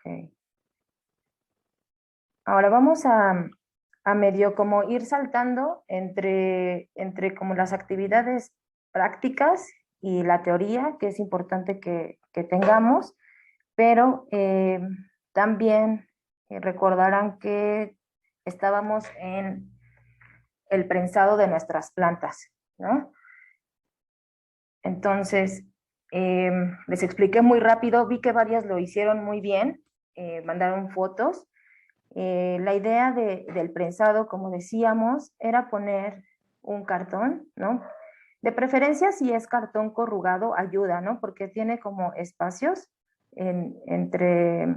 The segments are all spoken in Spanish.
Ok. Ahora vamos a medio como ir saltando entre como las actividades prácticas y la teoría, que es importante que tengamos, pero también recordarán que estábamos en el prensado de nuestras plantas, ¿no? Entonces, les expliqué muy rápido, vi que varias lo hicieron muy bien, mandaron fotos. La idea del prensado, como decíamos, era poner un cartón, ¿no? De preferencia, si es cartón corrugado, ayuda, ¿no? Porque tiene como espacios entre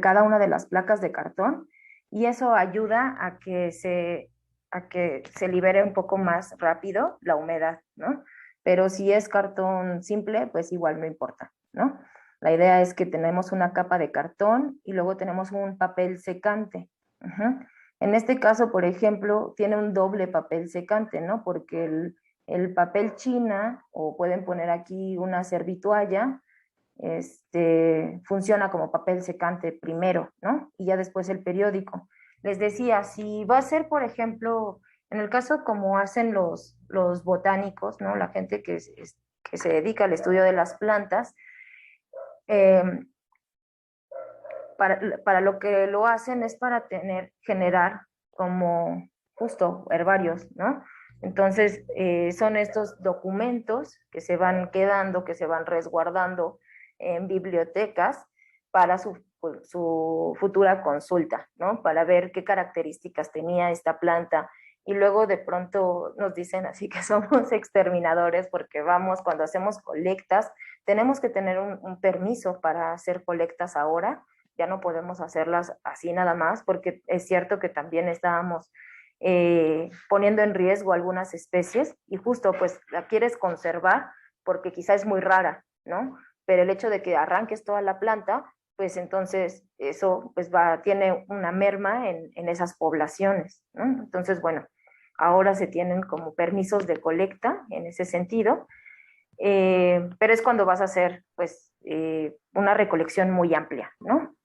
cada una de las placas de cartón y eso ayuda a que se libere un poco más rápido la humedad, ¿no? Pero si es cartón simple, pues igual no importa, ¿no? La idea es que tenemos una capa de cartón y luego tenemos un papel secante. Uh-huh. En este caso, por ejemplo, tiene un doble papel secante, ¿no? Porque el papel china, o pueden poner aquí una servitualla, funciona como papel secante primero, ¿no? Y ya después el periódico. Les decía, si va a ser, por ejemplo, en el caso como hacen los botánicos, ¿no? La gente que se dedica al estudio de las plantas, eh, para lo que lo hacen es para generar como justo herbarios, ¿no? Entonces, son estos documentos que se van quedando, que se van resguardando en bibliotecas para su futura consulta, ¿no? Para ver qué características tenía esta planta. Y luego de pronto nos dicen así que somos exterminadores porque vamos, cuando hacemos colectas, tenemos que tener un permiso para hacer colectas ahora, ya no podemos hacerlas así nada más, porque es cierto que también estábamos poniendo en riesgo algunas especies y justo pues la quieres conservar porque quizá es muy rara, ¿no? Pero el hecho de que arranques toda la planta, pues entonces eso pues tiene una merma en esas poblaciones, ¿no? Entonces, bueno, ahora se tienen como permisos de colecta en ese sentido, pero es cuando vas a hacer pues una recolección muy amplia, ¿no?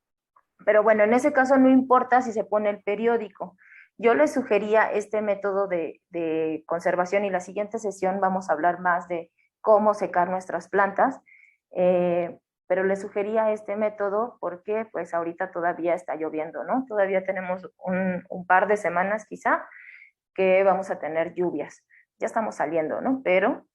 Pero bueno, en ese caso no importa si se pone el periódico. Yo les sugería este método de conservación y la siguiente sesión vamos a hablar más de cómo secar nuestras plantas, pero les sugería este método porque pues ahorita todavía está lloviendo, ¿no? Todavía tenemos un par de semanas quizá que vamos a tener lluvias. Ya estamos saliendo, ¿no? Pero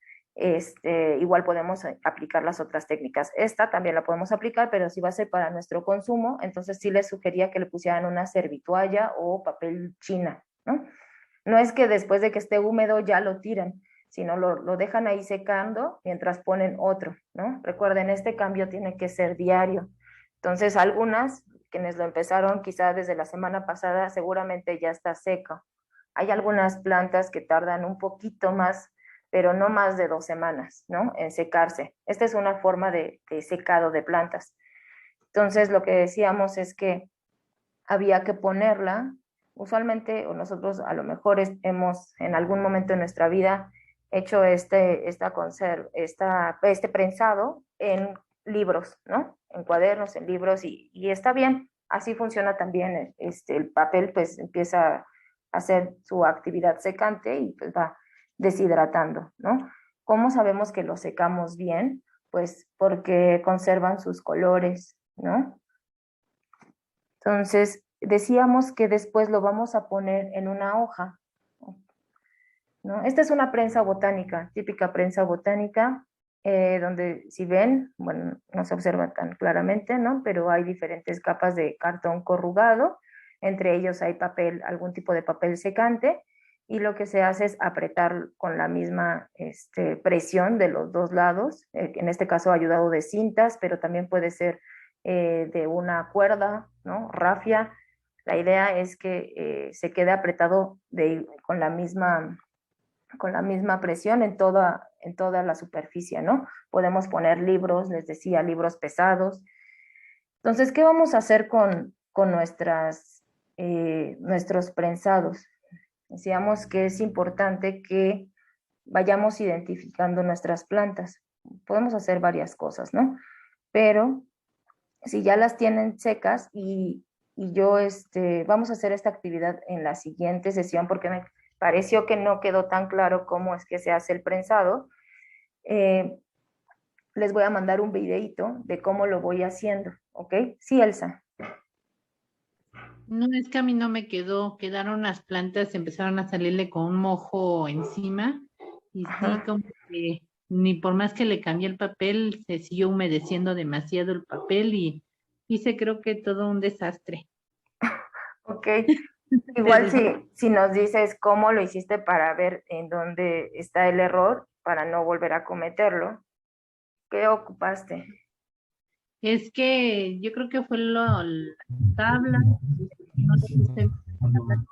igual podemos aplicar las otras técnicas. Esta también la podemos aplicar, pero si va a ser para nuestro consumo, entonces sí les sugería que le pusieran una servitualla o papel china, ¿no? No es que después de que esté húmedo ya lo tiren, sino lo dejan ahí secando mientras ponen otro, ¿no? Recuerden, este cambio tiene que ser diario. Entonces, algunas, quienes lo empezaron quizá desde la semana pasada, seguramente ya está seco. Hay algunas plantas que tardan un poquito más, pero no más de 2 semanas, ¿no? En secarse. Esta es una forma de secado de plantas. Entonces, lo que decíamos es que había que ponerla. Usualmente, o nosotros a lo mejor hemos en algún momento de nuestra vida hecho este prensado en libros, ¿no? En cuadernos, en libros, y está bien. Así funciona también el papel, pues empieza a hacer su actividad secante y pues va deshidratando, ¿no? ¿Cómo sabemos que lo secamos bien? Pues porque conservan sus colores, ¿no? Entonces, decíamos que después lo vamos a poner en una hoja, ¿no? Esta es una prensa botánica, típica prensa botánica, donde si ven, bueno, no se observa tan claramente, ¿no? Pero hay diferentes capas de cartón corrugado, entre ellos hay papel, algún tipo de papel secante, y lo que se hace es apretar con la misma presión de los dos lados, en este caso ayudado de cintas, pero también puede ser de una cuerda, ¿no? Rafia. La idea es que se quede apretado con la misma presión en toda la superficie, ¿no? Podemos poner libros, les decía, libros pesados. Entonces, ¿qué vamos a hacer con nuestros prensados? Decíamos que es importante que vayamos identificando nuestras plantas. Podemos hacer varias cosas, ¿no? Pero si ya las tienen secas y yo, vamos a hacer esta actividad en la siguiente sesión porque me pareció que no quedó tan claro cómo es que se hace el prensado. Eh, Les voy a mandar un videito de cómo lo voy haciendo, ¿ok? Sí, Elsa. No, es que a mí no me quedó, quedaron las plantas, empezaron a salirle con un mojo encima y sí, Ajá. como que ni por más que le cambié el papel, se siguió humedeciendo demasiado el papel y hice creo que todo un desastre. Ok. Te Igual digo, si nos dices cómo lo hiciste para ver en dónde está el error, para no volver a cometerlo. ¿Qué ocupaste? es que yo creo que fue la tabla, no le puse tabla.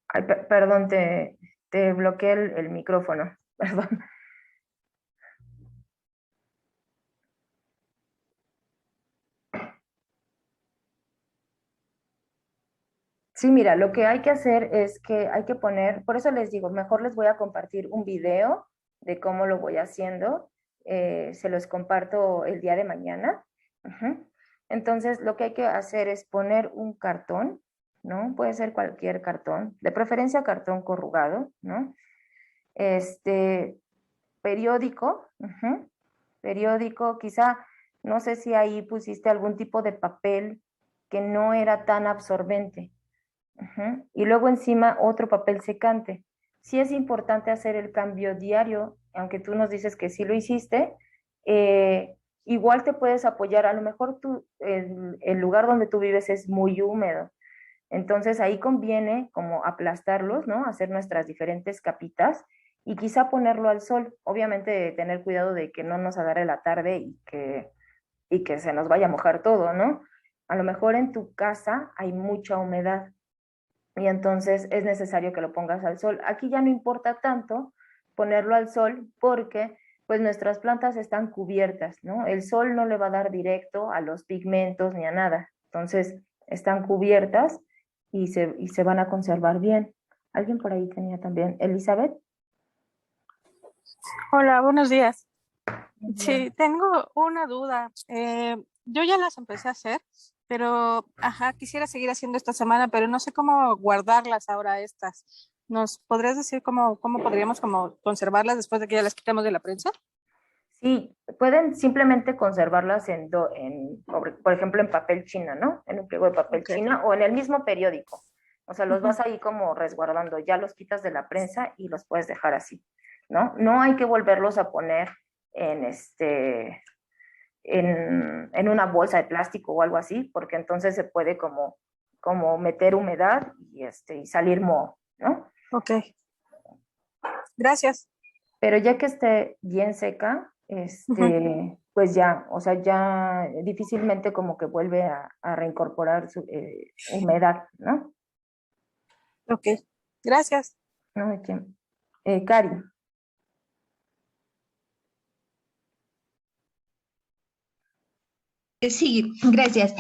Ay, perdón, te bloqueé el micrófono. Perdón. Sí, mira, lo que hay que hacer es que hay que poner, por eso les digo, mejor les voy a compartir un video de cómo lo voy haciendo. Se los comparto el día de mañana. Ujú. Entonces, lo que hay que hacer es poner un cartón, ¿no? Puede ser cualquier cartón, de preferencia cartón corrugado, ¿no? Este, periódico, ujú, periódico, quizá, no sé si ahí pusiste algún tipo de papel que no era tan absorbente. Ujú. Y luego encima otro papel secante. Sí es importante hacer el cambio diario, aunque tú nos dices que sí lo hiciste, igual te puedes apoyar, a lo mejor el lugar donde tú vives es muy húmedo, entonces ahí conviene como aplastarlos, ¿no? Hacer nuestras diferentes capitas y quizá ponerlo al sol, obviamente tener cuidado de que no nos agarre la tarde y que se nos vaya a mojar todo, ¿no? A lo mejor en tu casa hay mucha humedad, y entonces es necesario que lo pongas al sol. Aquí ya no importa tanto ponerlo al sol porque pues nuestras plantas están cubiertas, ¿no? El sol no le va a dar directo a los pigmentos ni a nada. Entonces están cubiertas y se van a conservar bien. Alguien por ahí tenía también. Elizabeth. Hola, buenos días. Buenos días. Sí, tengo una duda. Yo ya las empecé a hacer, pero, ajá, quisiera seguir haciendo esta semana, pero no sé cómo guardarlas ahora estas. ¿Nos podrías decir cómo podríamos como conservarlas después de que ya las quitamos de la prensa? Sí, pueden simplemente conservarlas por ejemplo, en papel china, ¿no? En un pliego de papel Ok. china o en el mismo periódico. O sea, los Ujú. vas ahí como resguardando, ya los quitas de la prensa y los puedes dejar así, ¿no? No hay que volverlos a poner en en una bolsa de plástico o algo así, porque entonces se puede como meter humedad y salir moho, ¿no? Ok, gracias. Pero ya que esté bien seca, Ujú. pues ya, o sea, ya difícilmente como que vuelve a reincorporar su humedad, ¿no? Ok, gracias. ¿No? ¿De quién? Cari. Sí, gracias.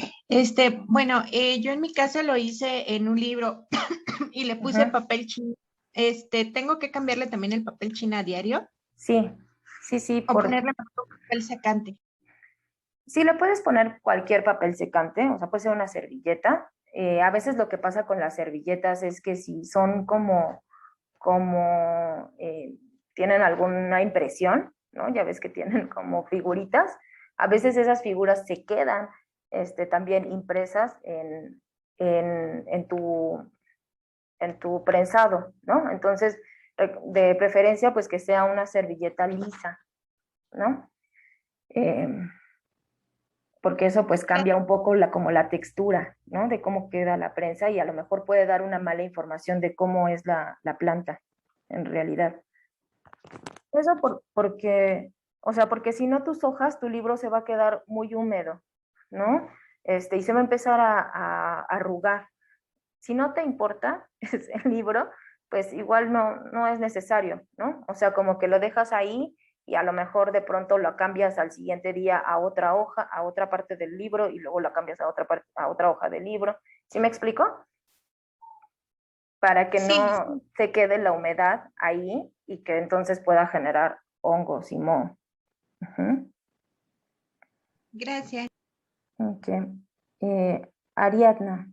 Bueno, yo en mi caso lo hice en un libro y le puse Ajá. papel china. ¿Tengo que cambiarle también el papel china a diario Sí, sí, sí, o ponerle papel secante? sí le puedes poner cualquier papel secante, o sea, puede ser una servilleta. A veces lo que pasa con las servilletas es que si son como tienen alguna impresión, ¿no? Ya ves que tienen como figuritas, a veces esas figuras se quedan también impresas en en tu prensado, ¿no? Entonces, de preferencia, pues que sea una servilleta lisa, ¿no? Eh, Porque eso pues cambia un poco como la textura, ¿no? De cómo queda la prensa y a lo mejor puede dar una mala información de cómo es la planta en realidad. Eso porque, o sea, porque si no tus hojas, tu libro se va a quedar muy húmedo, ¿no? Y se va a empezar a arrugar. Si no te importa es el libro, pues igual no es necesario, ¿no? O sea, como que lo dejas ahí y a lo mejor de pronto lo cambias al siguiente día a otra hoja, a otra parte del libro y luego lo cambias a otra parte, a otra hoja del libro. ¿Sí me explico? Para que Sí, no se quede la humedad ahí y que entonces pueda generar hongos y moho. Ujú. Gracias. Ok. Ariadna.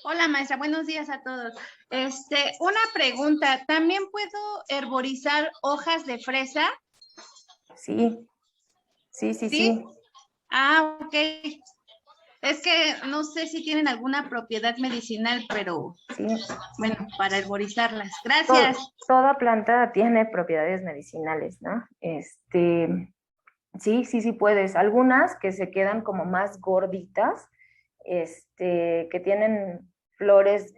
Hola maestra, buenos días a todos. Una pregunta, ¿también puedo herborizar hojas de fresa? Sí, sí, sí, sí. Ah, ok. Es que no sé si tienen alguna propiedad medicinal, pero Sí. bueno, para herborizarlas. Gracias. Toda planta tiene propiedades medicinales, ¿no? Sí, sí, sí puedes. Algunas que se quedan como más gorditas, que tienen flores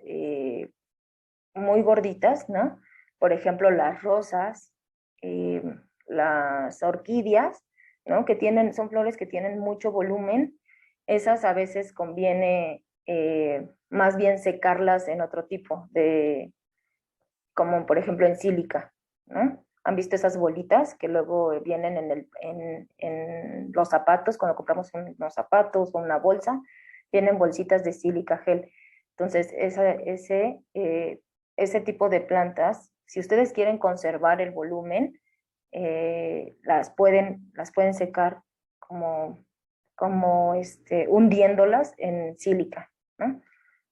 muy gorditas, ¿no? Por ejemplo, las rosas, eh, las orquídeas, ¿no? Son flores que tienen mucho volumen. Esas a veces conviene más bien secarlas en otro tipo como por ejemplo en sílica, ¿no? ¿Han visto esas bolitas que luego vienen en los zapatos, cuando compramos unos zapatos o una bolsa? Vienen bolsitas de sílica gel. Entonces, ese tipo de plantas, si ustedes quieren conservar el volumen, las pueden secar como hundiéndolas en sílica, ¿no?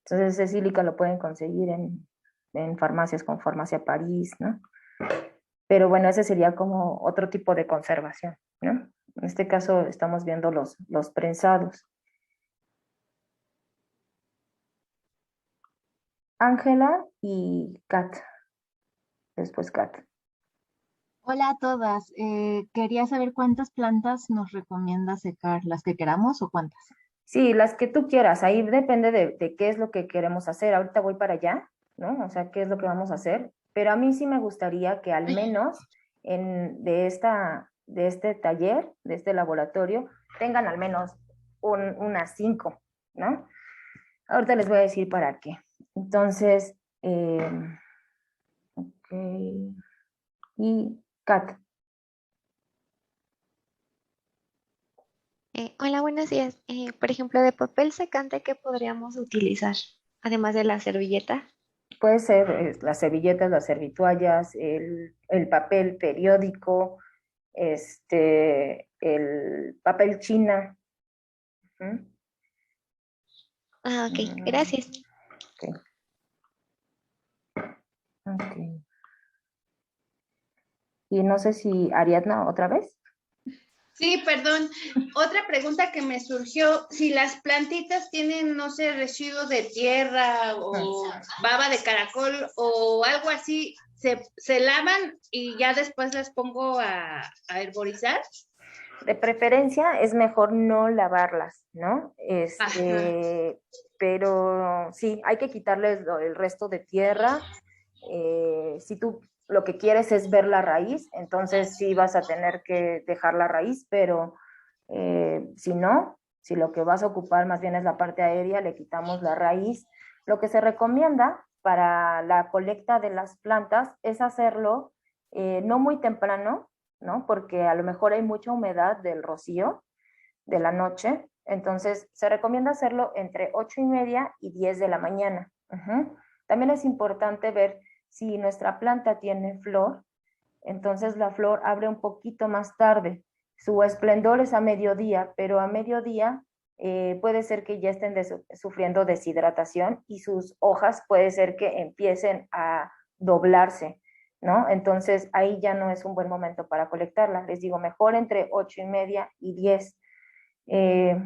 Entonces, ese sílica lo pueden conseguir en farmacias como Farmacia París, ¿no? Pero bueno, ese sería como otro tipo de conservación, ¿no? En este caso estamos viendo los prensados. Ángela y Kat. Después Kat. Hola a todas. Quería saber cuántas plantas nos recomienda secar, las que queramos o cuántas. Sí, las que tú quieras, ahí depende de qué es lo que queremos hacer. Ahorita voy para allá, ¿no? O sea, qué es lo que vamos a hacer. Pero a mí sí me gustaría que al menos de este taller, de este laboratorio, tengan al menos unas 5, ¿no? Ahorita les voy a decir para qué. Entonces, ok. Y Kat. Hola, buenos días. Por ejemplo, de papel secante, ¿qué podríamos utilizar? Además de la servilleta. Puede ser las servilletas, las servitoallas, el papel periódico, el papel china. ¿Mm? Ah, ok, gracias. Ok. Ok. Y no sé si Ariadna otra vez. Sí, perdón. Otra pregunta que me surgió, si las plantitas tienen, no sé, residuos de tierra o baba de caracol o algo así, ¿se lavan y ya después las pongo a herborizar? De preferencia es mejor no lavarlas, ¿no? Ajá. Pero sí, hay que quitarles el resto de tierra. Si tú lo que quieres es ver la raíz, entonces sí vas a tener que dejar la raíz, pero si no, si lo que vas a ocupar más bien es la parte aérea, le quitamos la raíz. Lo que se recomienda para la colecta de las plantas es hacerlo no muy temprano, ¿no? Porque a lo mejor hay mucha humedad del rocío de la noche, entonces se recomienda hacerlo entre 8:30 y 10 de la mañana. También es importante ver si nuestra planta tiene flor, entonces la flor abre un poquito más tarde. Su esplendor es a mediodía, pero a mediodía puede ser que ya estén sufriendo deshidratación y sus hojas puede ser que empiecen a doblarse, ¿no? Entonces ahí ya no es un buen momento para colectarla. Les digo, mejor entre 8:30 y 10. Eh,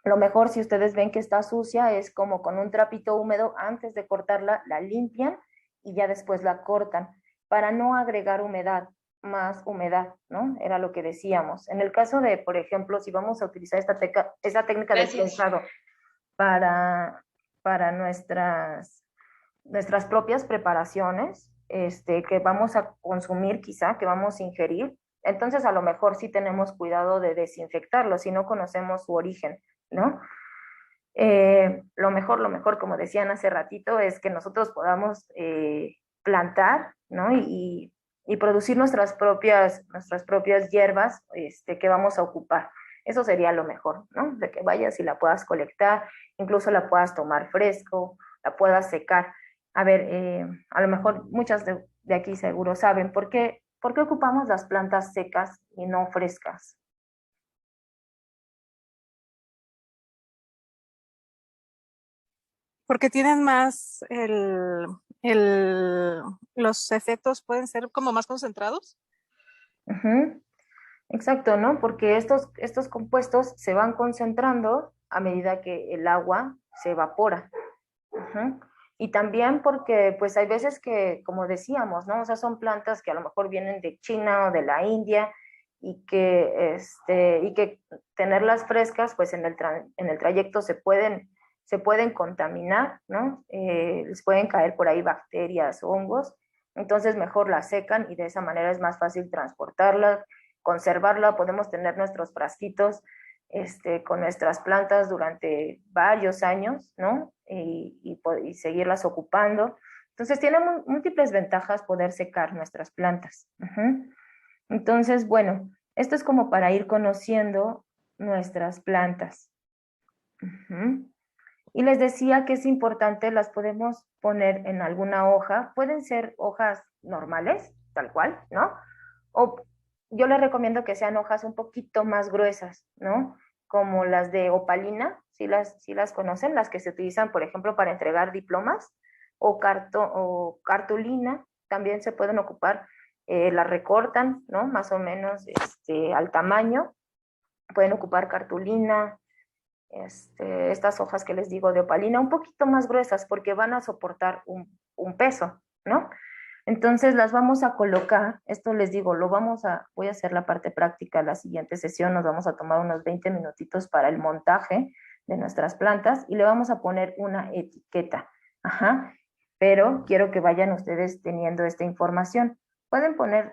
lo mejor, si ustedes ven que está sucia, es como con un trapito húmedo, antes de cortarla, la limpian y ya después la cortan, para no agregar humedad, más humedad, ¿no? Era lo que decíamos. En el caso de, por ejemplo, si vamos a utilizar esa técnica del prensado para, para nuestras propias preparaciones, que vamos a consumir quizá, que vamos a ingerir, entonces a lo mejor sí tenemos cuidado de desinfectarlo si no conocemos su origen, ¿no? Lo mejor, como decían hace ratito, es que nosotros podamos plantar, ¿no? Y producir nuestras propias hierbas que vamos a ocupar. Eso sería lo mejor, ¿no? De que vayas y la puedas colectar, incluso la puedas tomar fresco, la puedas secar. A ver, a lo mejor muchas de aquí seguro saben ¿por qué ocupamos las plantas secas y no frescas? Porque tienen más los efectos pueden ser como más concentrados. Ujú. Exacto, ¿no? Porque estos compuestos se van concentrando a medida que el agua se evapora. Ujú. Y también porque, pues, hay veces que, como decíamos, ¿no? O sea, son plantas que a lo mejor vienen de China o de la India y que tenerlas frescas, pues, en el trayecto se pueden contaminar, ¿no? Les pueden caer por ahí bacterias, hongos. Entonces, mejor las secan y de esa manera es más fácil transportarla, conservarla. Podemos tener nuestros frasquitos con nuestras plantas durante varios años, ¿no? Y seguirlas ocupando. Entonces, tiene múltiples ventajas poder secar nuestras plantas. Ujú. Entonces, bueno, esto es como para ir conociendo nuestras plantas. Ujú. Y les decía que es importante, las podemos poner en alguna hoja, pueden ser hojas normales, tal cual, ¿no? O yo les recomiendo que sean hojas un poquito más gruesas, ¿no? Como las de opalina, si las conocen, las que se utilizan, por ejemplo, para entregar diplomas, o cartulina, también se pueden ocupar, las recortan, ¿no? Más o menos al tamaño, pueden ocupar cartulina, estas hojas que les digo de opalina, un poquito más gruesas porque van a soportar un peso, ¿no? Entonces las vamos a colocar, esto les digo, voy a hacer la parte práctica la siguiente sesión, nos vamos a tomar unos 20 minutitos para el montaje de nuestras plantas y le vamos a poner una etiqueta, ajá, pero quiero que vayan ustedes teniendo esta información. Pueden poner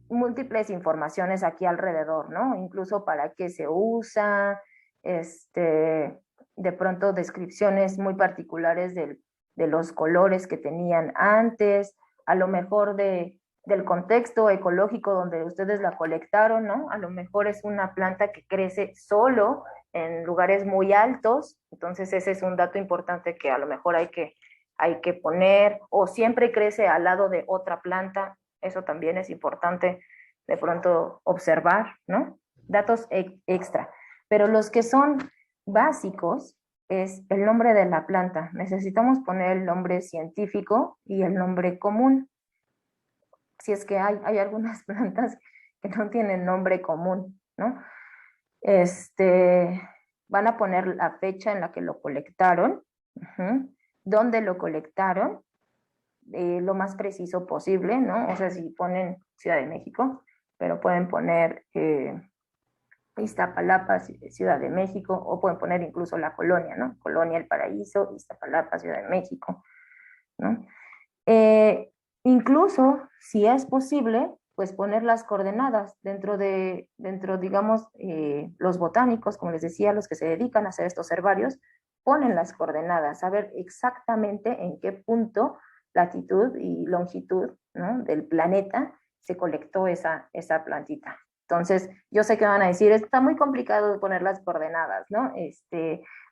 múltiples informaciones aquí alrededor, ¿no? Incluso para qué se usa, de pronto descripciones muy particulares de los colores que tenían antes, a lo mejor del contexto ecológico donde ustedes la colectaron, ¿no? A lo mejor es una planta que crece solo en lugares muy altos, entonces ese es un dato importante que a lo mejor hay que poner, o siempre crece al lado de otra planta, eso también es importante de pronto observar, ¿no? Datos extra. Pero los que son básicos es el nombre de la planta. Necesitamos poner el nombre científico y el nombre común. Si es que hay algunas plantas que no tienen nombre común, ¿no? Van a poner la fecha en la que lo colectaron, dónde lo colectaron, lo más preciso posible, ¿no? O sea, si ponen Ciudad de México, pero pueden poner Iztapalapa, Ciudad de México, o pueden poner incluso la colonia, ¿no? Colonia El Paraíso, Iztapalapa, Ciudad de México, ¿no? Incluso, si es posible, pues poner las coordenadas digamos, los botánicos, como les decía, los que se dedican a hacer estos herbarios, ponen las coordenadas, saber exactamente en qué punto, latitud y longitud, ¿no? Del planeta se colectó esa plantita. Entonces, yo sé que van a decir, está muy complicado poner las coordenadas, ¿no?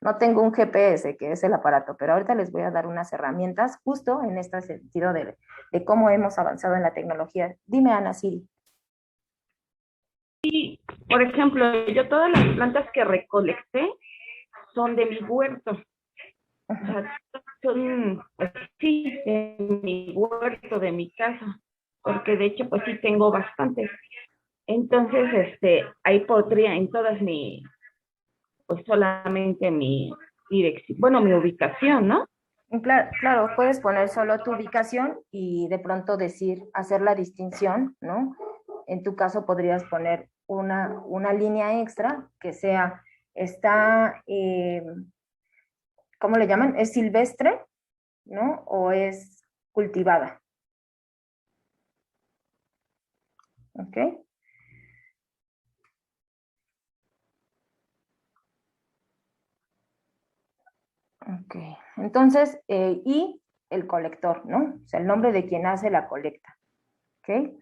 No tengo un GPS, que es el aparato, pero ahorita les voy a dar unas herramientas justo en este sentido de cómo hemos avanzado en la tecnología. Dime, Ana Siri. Por ejemplo, yo todas las plantas que recolecté son de mi huerto. O sea, son, pues, sí, de mi huerto, de mi casa, porque de hecho, pues sí tengo bastantes. Entonces, ahí podría en todas pues solamente mi dirección, bueno, mi ubicación, ¿no? Claro, puedes poner solo tu ubicación y de pronto hacer la distinción, ¿no? En tu caso podrías poner una línea extra que ¿cómo le llaman? ¿Es silvestre, no? ¿O es cultivada? ¿Ok? Ok, entonces, y el colector, ¿no? O sea, el nombre de quien hace la colecta. ¿Ok?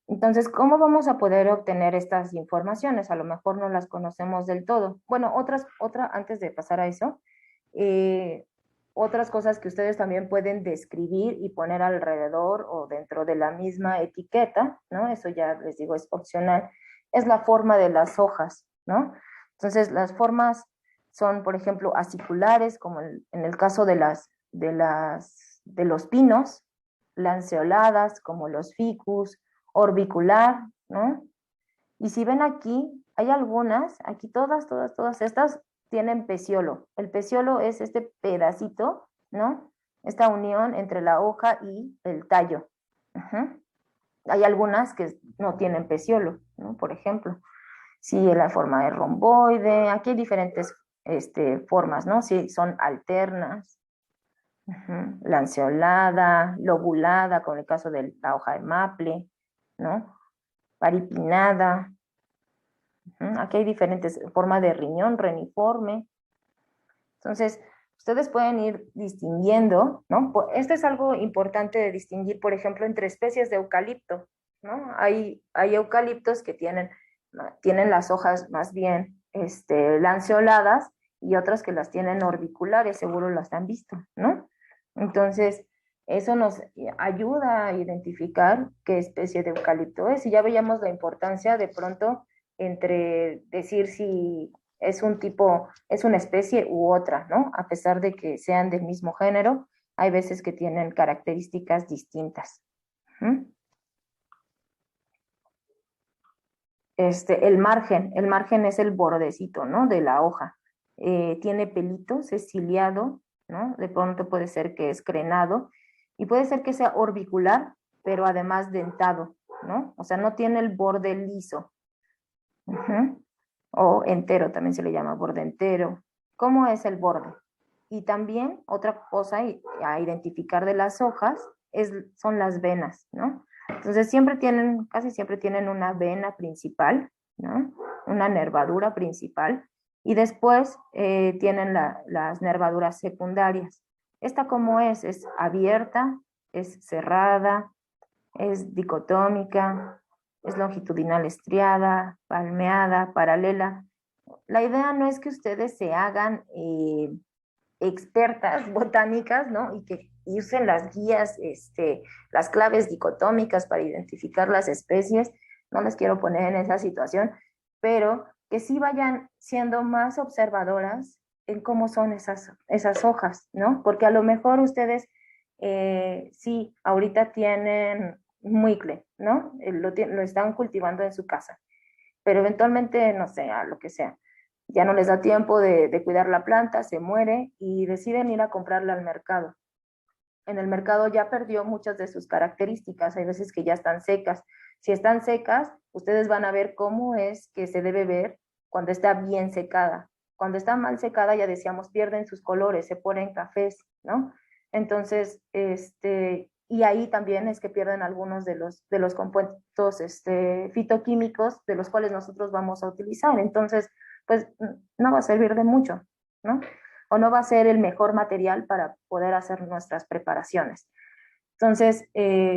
Entonces, ¿cómo vamos a poder obtener estas informaciones? A lo mejor no las conocemos del todo. Bueno, antes de pasar a eso, otras cosas que ustedes también pueden describir y poner alrededor o dentro de la misma etiqueta, ¿no? Eso ya les digo es opcional, es la forma de las hojas, ¿no? Entonces las formas son, por ejemplo, aciculares, como en el caso de los pinos, lanceoladas, como los ficus, orbicular, ¿no? Y si ven aquí, hay algunas, aquí todas estas tienen peciolo. El peciolo es este pedacito, ¿no? Esta unión entre la hoja y el tallo. Ujú. Hay algunas que no tienen peciolo, ¿no? Por ejemplo, si la forma de romboide, aquí hay diferentes formas, ¿no? Si son alternas, lanceolada, lobulada, como en el caso de la hoja de maple, ¿no? Paripinada. Aquí hay diferentes formas de riñón, reniforme. Entonces, ustedes pueden ir distinguiendo, ¿no? Esto es algo importante de distinguir, por ejemplo, entre especies de eucalipto, ¿no? Hay eucaliptos que tienen las hojas más bien lanceoladas y otras que las tienen orbiculares, seguro las han visto, ¿no? Entonces, eso nos ayuda a identificar qué especie de eucalipto es. Y ya veíamos la importancia de pronto entre decir si es un tipo, es una especie u otra, ¿no? A pesar de que sean del mismo género, hay veces que tienen características distintas. El margen es el bordecito, ¿no? De la hoja. Tiene pelitos, es ciliado, ¿no? De pronto puede ser que es crenado y puede ser que sea orbicular, pero además dentado, ¿no? O sea, no tiene el borde liso. O entero, también se le llama borde entero. ¿Cómo es el borde? Y también otra cosa a identificar de las hojas son las venas, ¿no? Entonces casi siempre tienen una vena principal, ¿no? Una nervadura principal, y después tienen las nervaduras secundarias. ¿Esta cómo es? Es abierta, es cerrada, es dicotómica, es longitudinal estriada, palmeada, paralela. La idea no es que ustedes se hagan expertas botánicas, ¿no? Y que usen las guías, las claves dicotómicas para identificar las especies. No les quiero poner en esa situación, pero que sí vayan siendo más observadoras en cómo son esas hojas, ¿no? Porque a lo mejor ustedes sí, ahorita tienen muicle, ¿no? Lo están cultivando en su casa, pero eventualmente, no sé, a lo que sea, ya no les da tiempo de cuidar la planta, se muere y deciden ir a comprarla al mercado. En el mercado ya perdió muchas de sus características, hay veces que ya están secas. Si están secas, ustedes van a ver cómo es que se debe ver cuando está bien secada. Cuando está mal secada, ya decíamos, pierden sus colores, se ponen cafés, ¿no? Entonces, y ahí también es que pierden algunos de los compuestos fitoquímicos de los cuales nosotros vamos a utilizar. Entonces, pues no va a servir de mucho, ¿no? O no va a ser el mejor material para poder hacer nuestras preparaciones. Entonces,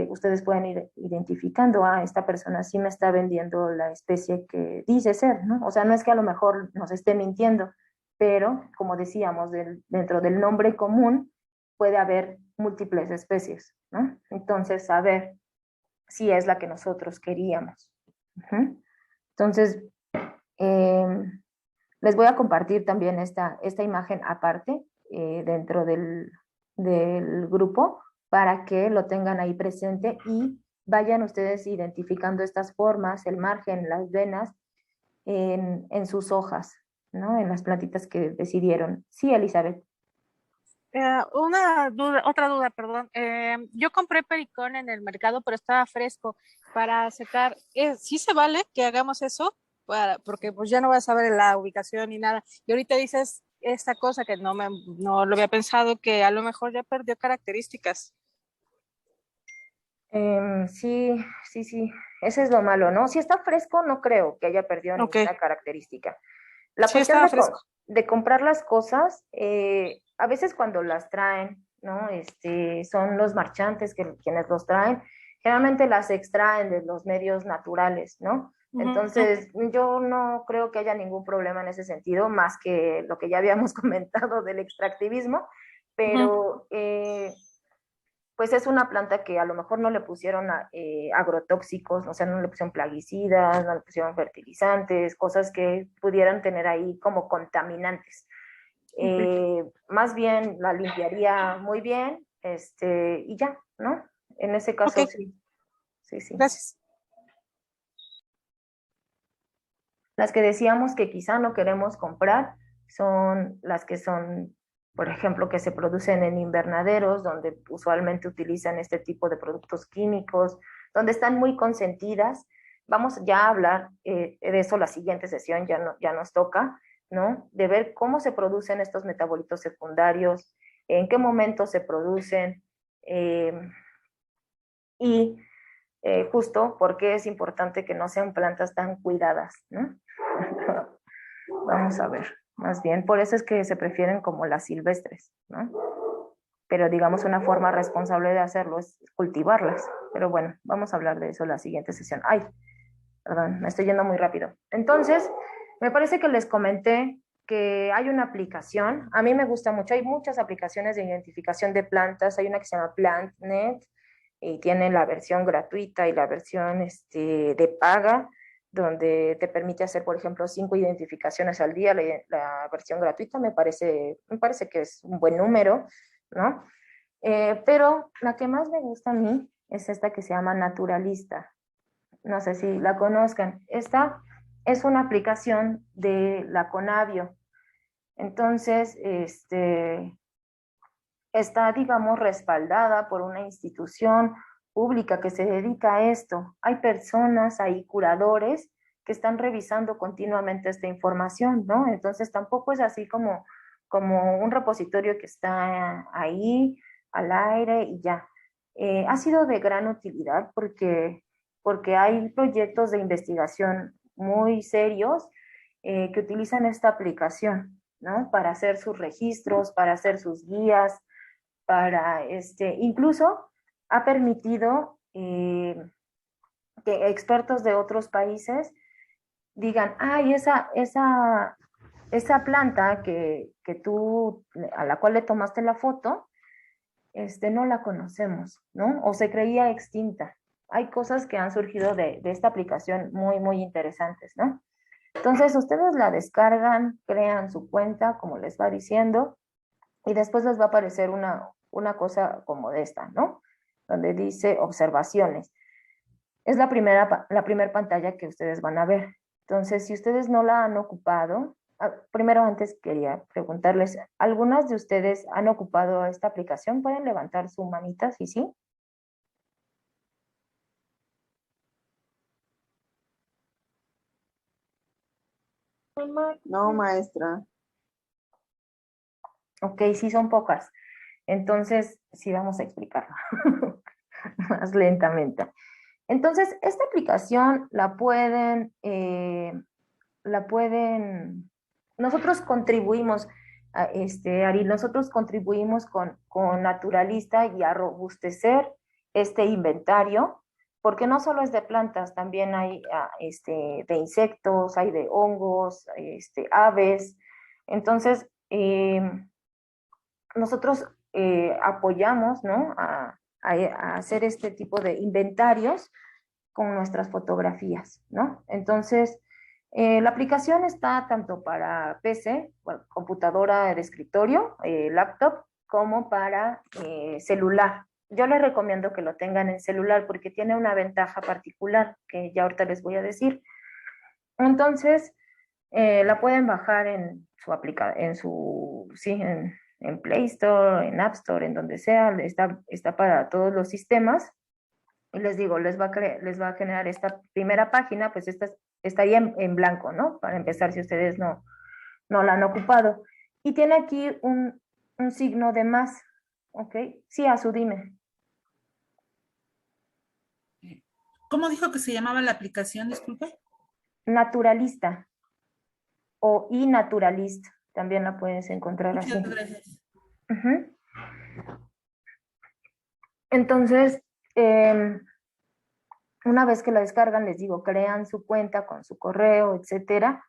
ustedes pueden ir identificando, esta persona sí me está vendiendo la especie que dice ser, ¿no? O sea, no es que a lo mejor nos esté mintiendo, pero como decíamos, dentro del nombre común puede haber múltiples especies, ¿no? Entonces, saber si es la que nosotros queríamos. Entonces, les voy a compartir también esta imagen aparte dentro del grupo para que lo tengan ahí presente y vayan ustedes identificando estas formas, el margen, las venas en sus hojas, ¿no? En las plantitas que decidieron. Sí, Elizabeth. Otra duda, perdón. Yo compré pericón en el mercado, pero estaba fresco para secar. ¿Sí se vale que hagamos eso? Porque pues ya no vas a saber la ubicación ni nada. Y ahorita dices esta cosa que no lo había pensado, que a lo mejor ya perdió características. Sí. Ese es lo malo, ¿no? Si está fresco, no creo que haya perdido ninguna característica. La cuestión de comprar las cosas, a veces cuando las traen, ¿no? Son los marchantes quienes los traen, generalmente las extraen de los medios naturales, ¿no? Entonces, yo no creo que haya ningún problema en ese sentido, más que lo que ya habíamos comentado del extractivismo, pero pues es una planta que a lo mejor no le pusieron agrotóxicos, o sea, no le pusieron plaguicidas, no le pusieron fertilizantes, cosas que pudieran tener ahí como contaminantes. Más bien la limpiaría muy bien, y ya, ¿no? En ese caso Ok. sí, sí, sí. Gracias. Las que decíamos que quizá no queremos comprar son las que son, por ejemplo, que se producen en invernaderos, donde usualmente utilizan este tipo de productos químicos, donde están muy consentidas. Vamos ya a hablar de eso la siguiente sesión, ya nos toca, ¿no? De ver cómo se producen estos metabolitos secundarios, en qué momento se producen, y justo porque es importante que no sean plantas tan cuidadas, ¿no? Vamos a ver, más bien, por eso es que se prefieren como las silvestres, ¿no? Pero digamos una forma responsable de hacerlo es cultivarlas. Pero bueno, vamos a hablar de eso en la siguiente sesión. Ay, perdón, me estoy yendo muy rápido. Entonces, me parece que les comenté que hay una aplicación, a mí me gusta mucho, hay muchas aplicaciones de identificación de plantas, hay una que se llama PlantNet, y tiene la versión gratuita y la versión de paga, donde te permite hacer, por ejemplo, 5 identificaciones al día. La versión gratuita me parece que es un buen número, ¿no? Pero la que más me gusta a mí es esta que se llama Naturalista. No sé si la conozcan. Esta es una aplicación de la Conavio. Entonces, está, digamos, respaldada por una institución pública que se dedica a esto. Hay personas, hay curadores que están revisando continuamente esta información, ¿no? Entonces tampoco es así como un repositorio que está ahí al aire y ya. Ha sido de gran utilidad porque hay proyectos de investigación muy serios que utilizan esta aplicación, ¿no? Para hacer sus registros, para hacer sus guías, para incluso ha permitido que expertos de otros países digan, ay, esa planta que tú, a la cual le tomaste la foto, no la conocemos, ¿no? O se creía extinta. Hay cosas que han surgido de esta aplicación muy, muy interesantes, ¿no? Entonces, ustedes la descargan, crean su cuenta, como les va diciendo, y después les va a aparecer una cosa como de esta, ¿no? Donde dice observaciones. Es la primera pantalla que ustedes van a ver. Entonces, si ustedes no la han ocupado, primero antes quería preguntarles, ¿algunas de ustedes han ocupado esta aplicación? ¿Pueden levantar su manita? Sí, sí. No, maestra. Ok, sí son pocas. Entonces, sí vamos a explicarlo más lentamente. Entonces, esta aplicación nosotros contribuimos, Ari, nosotros contribuimos con Naturalista y a robustecer este inventario, porque no solo es de plantas, también hay de insectos, hay de hongos, aves. Entonces, nosotros apoyamos, ¿no? A hacer este tipo de inventarios con nuestras fotografías, ¿no? Entonces, la aplicación está tanto para PC, bueno, computadora de escritorio, laptop, como para celular. Yo les recomiendo que lo tengan en celular porque tiene una ventaja particular que ya ahorita les voy a decir. Entonces, la pueden bajar en su en Play Store, en App Store, en donde sea, está para todos los sistemas. Y les digo, les va a generar esta primera página, pues estaría en blanco, ¿no? Para empezar, si ustedes no la han ocupado. Y tiene aquí un signo de más, ¿ok? Sí, Azu, dime. ¿Cómo dijo que se llamaba la aplicación? Disculpe. Naturalista o iNaturalist, también la puedes encontrar Muchas así. gracias. Uh-huh. Entonces, una vez que la descargan, les digo, crean su cuenta con su correo, etcétera,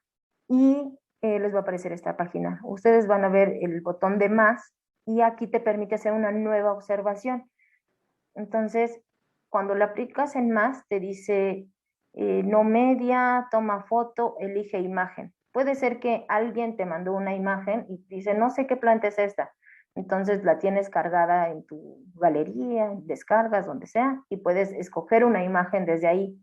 y les va a aparecer esta página. Ustedes van a ver el botón de más, y aquí te permite hacer una nueva observación. Entonces, cuando lo aplicas en más, te dice no media, toma foto, elige imagen. Puede ser que alguien te mandó una imagen y dice, no sé qué planta es esta. Entonces la tienes cargada en tu galería, descargas, donde sea, y puedes escoger una imagen desde ahí.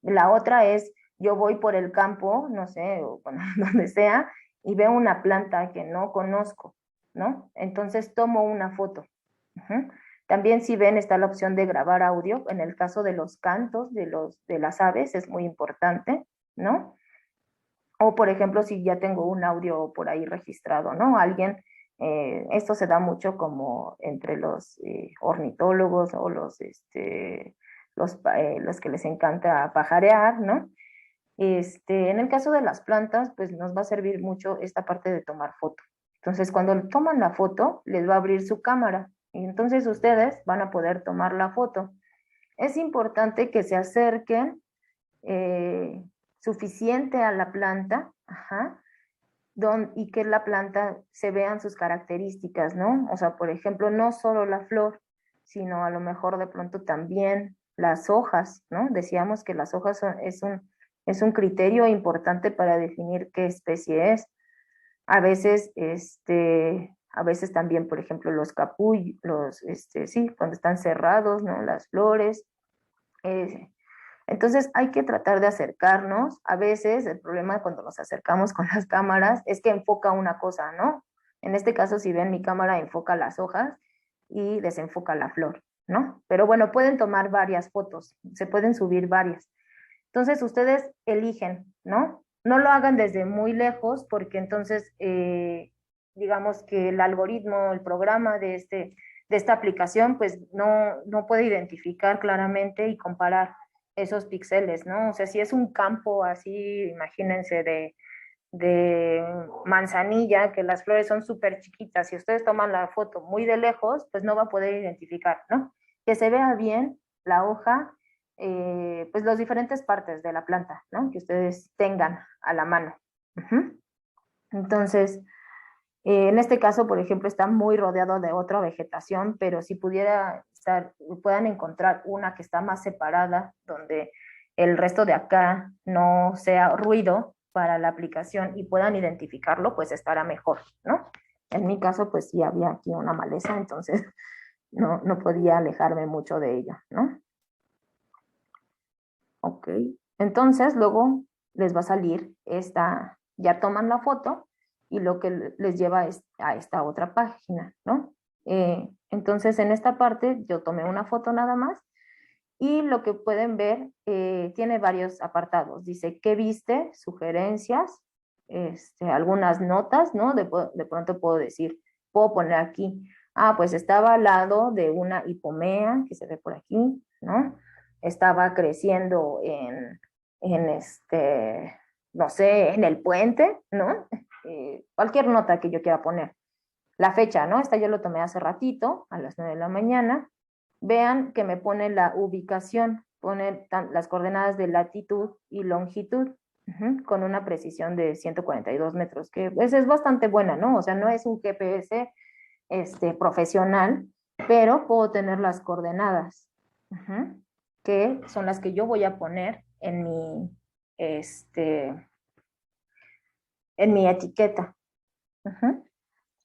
La otra es, yo voy por el campo, no sé, o bueno, donde sea, y veo una planta que no conozco, ¿no? Entonces tomo una foto. Uh-huh. También si ven está la opción de grabar audio, en el caso de los cantos de las aves es muy importante, ¿no? O por ejemplo si ya tengo un audio por ahí registrado, ¿no? Alguien, esto se da mucho como entre los ornitólogos o los que les encanta pajarear, ¿no? En el caso de las plantas, pues nos va a servir mucho esta parte de tomar foto. Entonces, cuando toman la foto, les va a abrir su cámara y entonces ustedes van a poder tomar la foto. Es importante que se acerquen suficiente a la planta, ajá, y que la planta se vean sus características, ¿no? O sea, por ejemplo, no solo la flor, sino a lo mejor de pronto también las hojas, ¿no? Decíamos que las hojas es un criterio importante para definir qué especie es. A veces, a veces también, por ejemplo, los capullos, sí, cuando están cerrados, ¿no? Las flores. Entonces hay que tratar de acercarnos. A veces el problema cuando nos acercamos con las cámaras es que enfoca una cosa, ¿no? En este caso, si ven mi cámara, enfoca las hojas y desenfoca la flor, ¿no? Pero bueno, pueden tomar varias fotos, se pueden subir varias. Entonces ustedes eligen, ¿no? No lo hagan desde muy lejos porque entonces, digamos que el algoritmo, el programa de esta aplicación, pues no puede identificar claramente y comparar esos píxeles, ¿no? O sea, si es un campo así, imagínense, de manzanilla, que las flores son súper chiquitas, si ustedes toman la foto muy de lejos, pues no va a poder identificar, ¿no? Que se vea bien la hoja, pues las diferentes partes de la planta, ¿no? Que ustedes tengan a la mano. Uh-huh. Entonces, en este caso, por ejemplo, está muy rodeado de otra vegetación, pero si puedan encontrar una que está más separada, donde el resto de acá no sea ruido para la aplicación y puedan identificarlo, pues estará mejor, ¿no? En mi caso, pues sí había aquí una maleza, entonces no podía alejarme mucho de ella, ¿no? Ok, entonces luego les va a salir ya toman la foto y lo que les lleva es a esta otra página, ¿no? Entonces en esta parte yo tomé una foto nada más y lo que pueden ver tiene varios apartados. Dice, ¿qué viste? Sugerencias, algunas notas, ¿no? De pronto puedo poner aquí, pues estaba al lado de una hipomea que se ve por aquí, ¿no? Estaba creciendo no sé, en el puente, ¿no? Cualquier nota que yo quiera poner. La fecha, ¿no? Esta yo lo tomé hace ratito, a las 9 de la mañana. Vean que me pone la ubicación, pone las coordenadas de latitud y longitud, con una precisión de 142 metros, que pues es bastante buena, ¿no? O sea, no es un GPS profesional, pero puedo tener las coordenadas, que son las que yo voy a poner en mi etiqueta.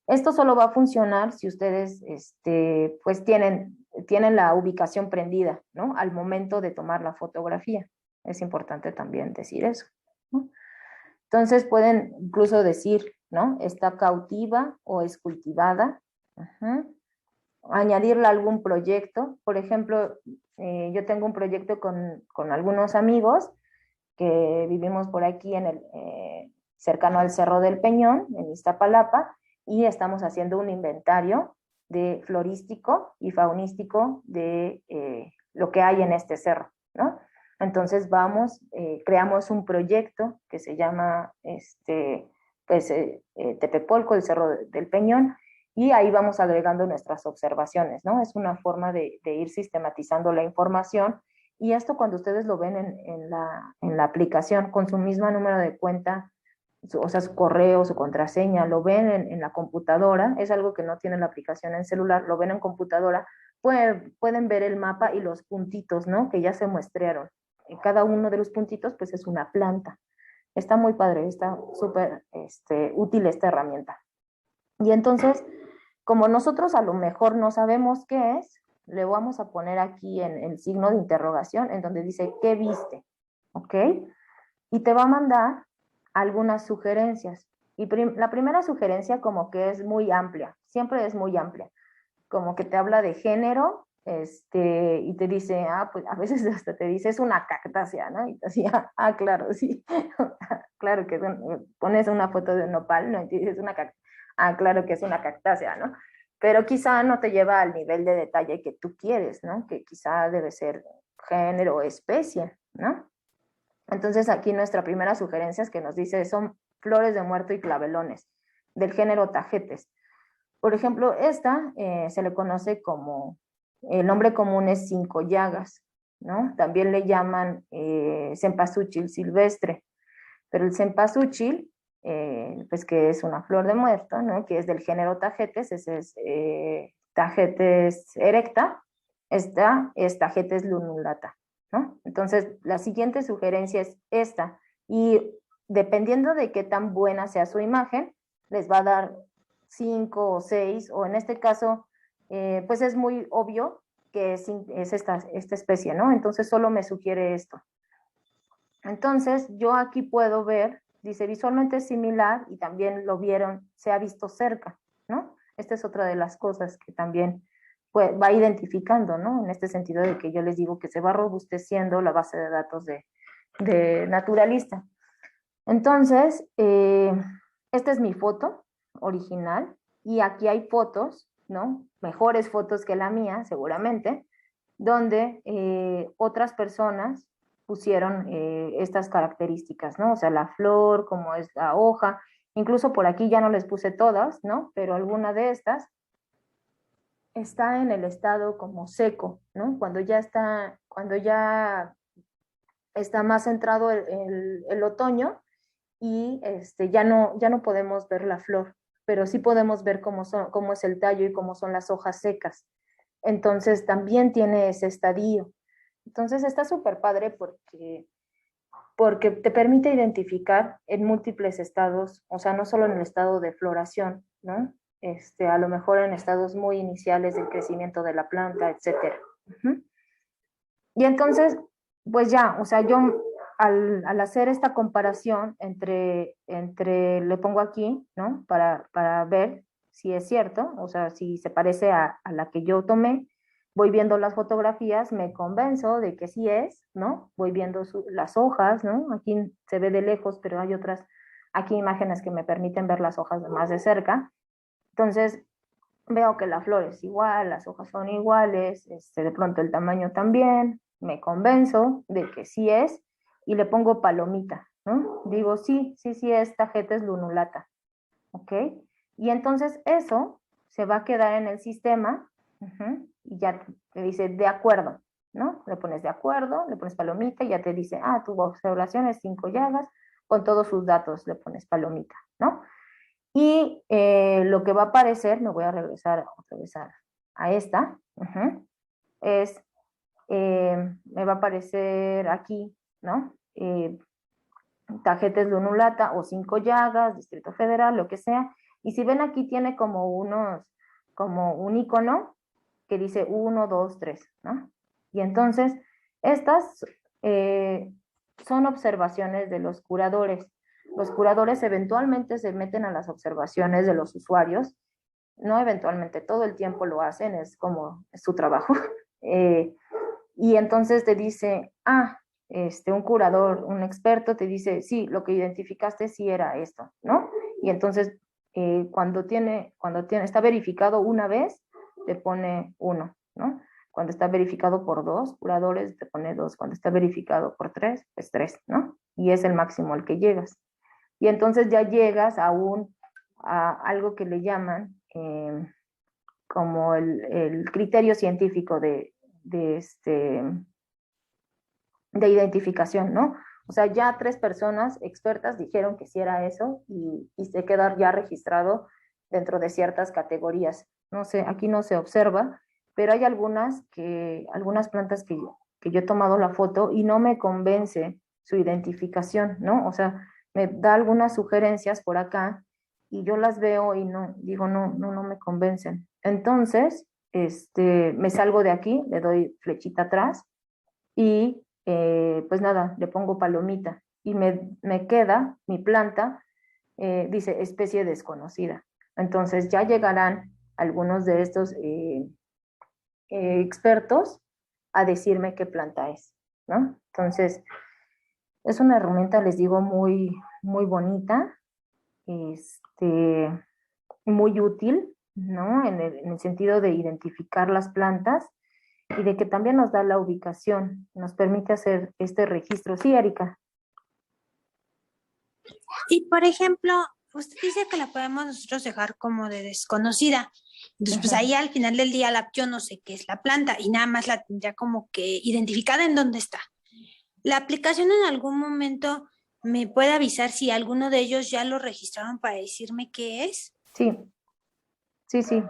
Esto solo va a funcionar si ustedes pues tienen la ubicación prendida, ¿no? Al momento de tomar la fotografía. Es importante también decir eso, ¿no? Entonces pueden incluso decir, ¿no? Está cautiva o es cultivada. Añadirle algún proyecto. Por ejemplo, yo tengo un proyecto con algunos amigos que vivimos por aquí cercano al Cerro del Peñón, en Iztapalapa, y estamos haciendo un inventario florístico y faunístico de lo que hay en este cerro, ¿no? Entonces creamos un proyecto que se llama Tepepolco, el Cerro del Peñón, y ahí vamos agregando nuestras observaciones, ¿no? Es una forma de ir sistematizando la información, y esto cuando ustedes lo ven en la aplicación con su mismo número de cuenta o sea, su correo, su contraseña, lo ven en la computadora, es algo que no tiene la aplicación en celular, lo ven en computadora, pueden ver el mapa y los puntitos, ¿no? Que ya se muestrearon. Y cada uno de los puntitos, pues es una planta. Está muy padre, está súper útil esta herramienta. Y entonces, como nosotros a lo mejor no sabemos qué es, le vamos a poner aquí en el signo de interrogación, en donde dice, ¿qué viste? ¿Ok? Y te va a mandar algunas sugerencias. Y la primera sugerencia como que es muy amplia, siempre es muy amplia, como que te habla de género, y te dice, pues a veces hasta te dice, es una cactácea, ¿no? Y te decía, claro, sí, claro que pones una foto de un nopal, ¿no? Y te dices claro que es una cactácea, ¿no? Pero quizá no te lleva al nivel de detalle que tú quieres, ¿no? Que quizá debe ser género o especie, ¿no? Entonces aquí nuestra primera sugerencia es que nos dice son flores de muerto y clavelones del género tagetes. Por ejemplo, esta se le conoce como, el nombre común es cinco llagas, ¿no? También le llaman cempasúchil silvestre, pero el cempasúchil, pues que es una flor de muerto, ¿no? Que es del género tagetes, ese es tagetes erecta, esta es tagetes lunulata, ¿no? Entonces, la siguiente sugerencia es esta, y dependiendo de qué tan buena sea su imagen, les va a dar 5 o 6, o en este caso, pues es muy obvio que es esta especie, ¿no? Entonces, solo me sugiere esto. Entonces, yo aquí puedo ver, dice, visualmente es similar, y también lo vieron, se ha visto cerca, ¿no? Esta es otra de las cosas que también pues, va identificando, ¿no? En este sentido de que yo les digo que se va robusteciendo la base de datos de Naturalista. Entonces, esta es mi foto original, y aquí hay fotos, ¿no? Mejores fotos que la mía, seguramente, donde otras personas pusieron estas características, ¿no? O sea, la flor, cómo es la hoja, incluso por aquí ya no les puse todas, ¿no? Pero alguna de estas está en el estado como seco, ¿no? Cuando ya está más entrado el otoño, y ya no podemos ver la flor, pero sí podemos ver cómo es el tallo y cómo son las hojas secas. Entonces también tiene ese estadio. Entonces está súper padre porque te permite identificar en múltiples estados, o sea, no solo en el estado de floración, ¿no? A lo mejor en estados muy iniciales del crecimiento de la planta, etcétera. Y entonces, pues ya, o sea, yo al hacer esta comparación le pongo aquí, ¿no? Para ver si es cierto, o sea, si se parece a la que yo tomé, voy viendo las fotografías, me convenzo de que sí es, ¿no? Voy viendo las hojas, ¿no? Aquí se ve de lejos, pero hay aquí imágenes que me permiten ver las hojas más de cerca. Entonces, veo que la flor es igual, las hojas son iguales, de pronto el tamaño también, me convenzo de que sí es, y le pongo palomita, ¿no? Digo, sí es Tagetes lunulata, ¿ok? Y entonces eso se va a quedar en el sistema, y ya te dice, de acuerdo, ¿no? Le pones de acuerdo, le pones palomita, y ya te dice, tu observación es 5 llagas, con todos sus datos le pones palomita, ¿no? Y lo que va a aparecer, me voy a regresar otra vez a esta, me va a aparecer aquí, ¿no? Tagetes lunulata o 5 llagas, Distrito Federal, lo que sea. Y si ven aquí tiene como un icono que dice 1, 2, 3, ¿no? Y entonces, estas son observaciones de los curadores. Los curadores eventualmente se meten a las observaciones de los usuarios, no eventualmente, todo el tiempo lo hacen, es su trabajo. Y entonces te dice, un curador, un experto te dice, sí, lo que identificaste sí era esto, ¿no? Y entonces cuando está verificado una vez, te pone 1, ¿no? Cuando está verificado por 2 curadores, te pone 2. Cuando está verificado por 3, pues 3, ¿no? Y es el máximo al que llegas. Y entonces ya llegas a algo que le llaman como el criterio científico de identificación, ¿no? O sea, ya 3 personas expertas dijeron que sí era eso y se queda ya registrado dentro de ciertas categorías. No sé, aquí no se observa, pero hay algunas plantas que yo he tomado la foto y no me convence su identificación, ¿no? O sea, me da algunas sugerencias por acá y yo las veo y no, digo, no me convencen. Entonces, me salgo de aquí, le doy flechita atrás y pues nada, le pongo palomita y me queda mi planta, dice especie desconocida. Entonces ya llegarán algunos de estos expertos a decirme qué planta es, ¿no? Entonces, es una herramienta, les digo, muy bonita, muy útil, ¿no? En el sentido de identificar las plantas y de que también nos da la ubicación, nos permite hacer este registro. Sí, Erika. Y por ejemplo, usted dice que la podemos nosotros dejar como de desconocida. Entonces, pues Ajá. ahí al final del día yo no sé qué es la planta y nada más la tendría como que identificada en dónde está. La aplicación en algún momento me puede avisar si alguno de ellos ya lo registraron para decirme qué es. Sí, sí.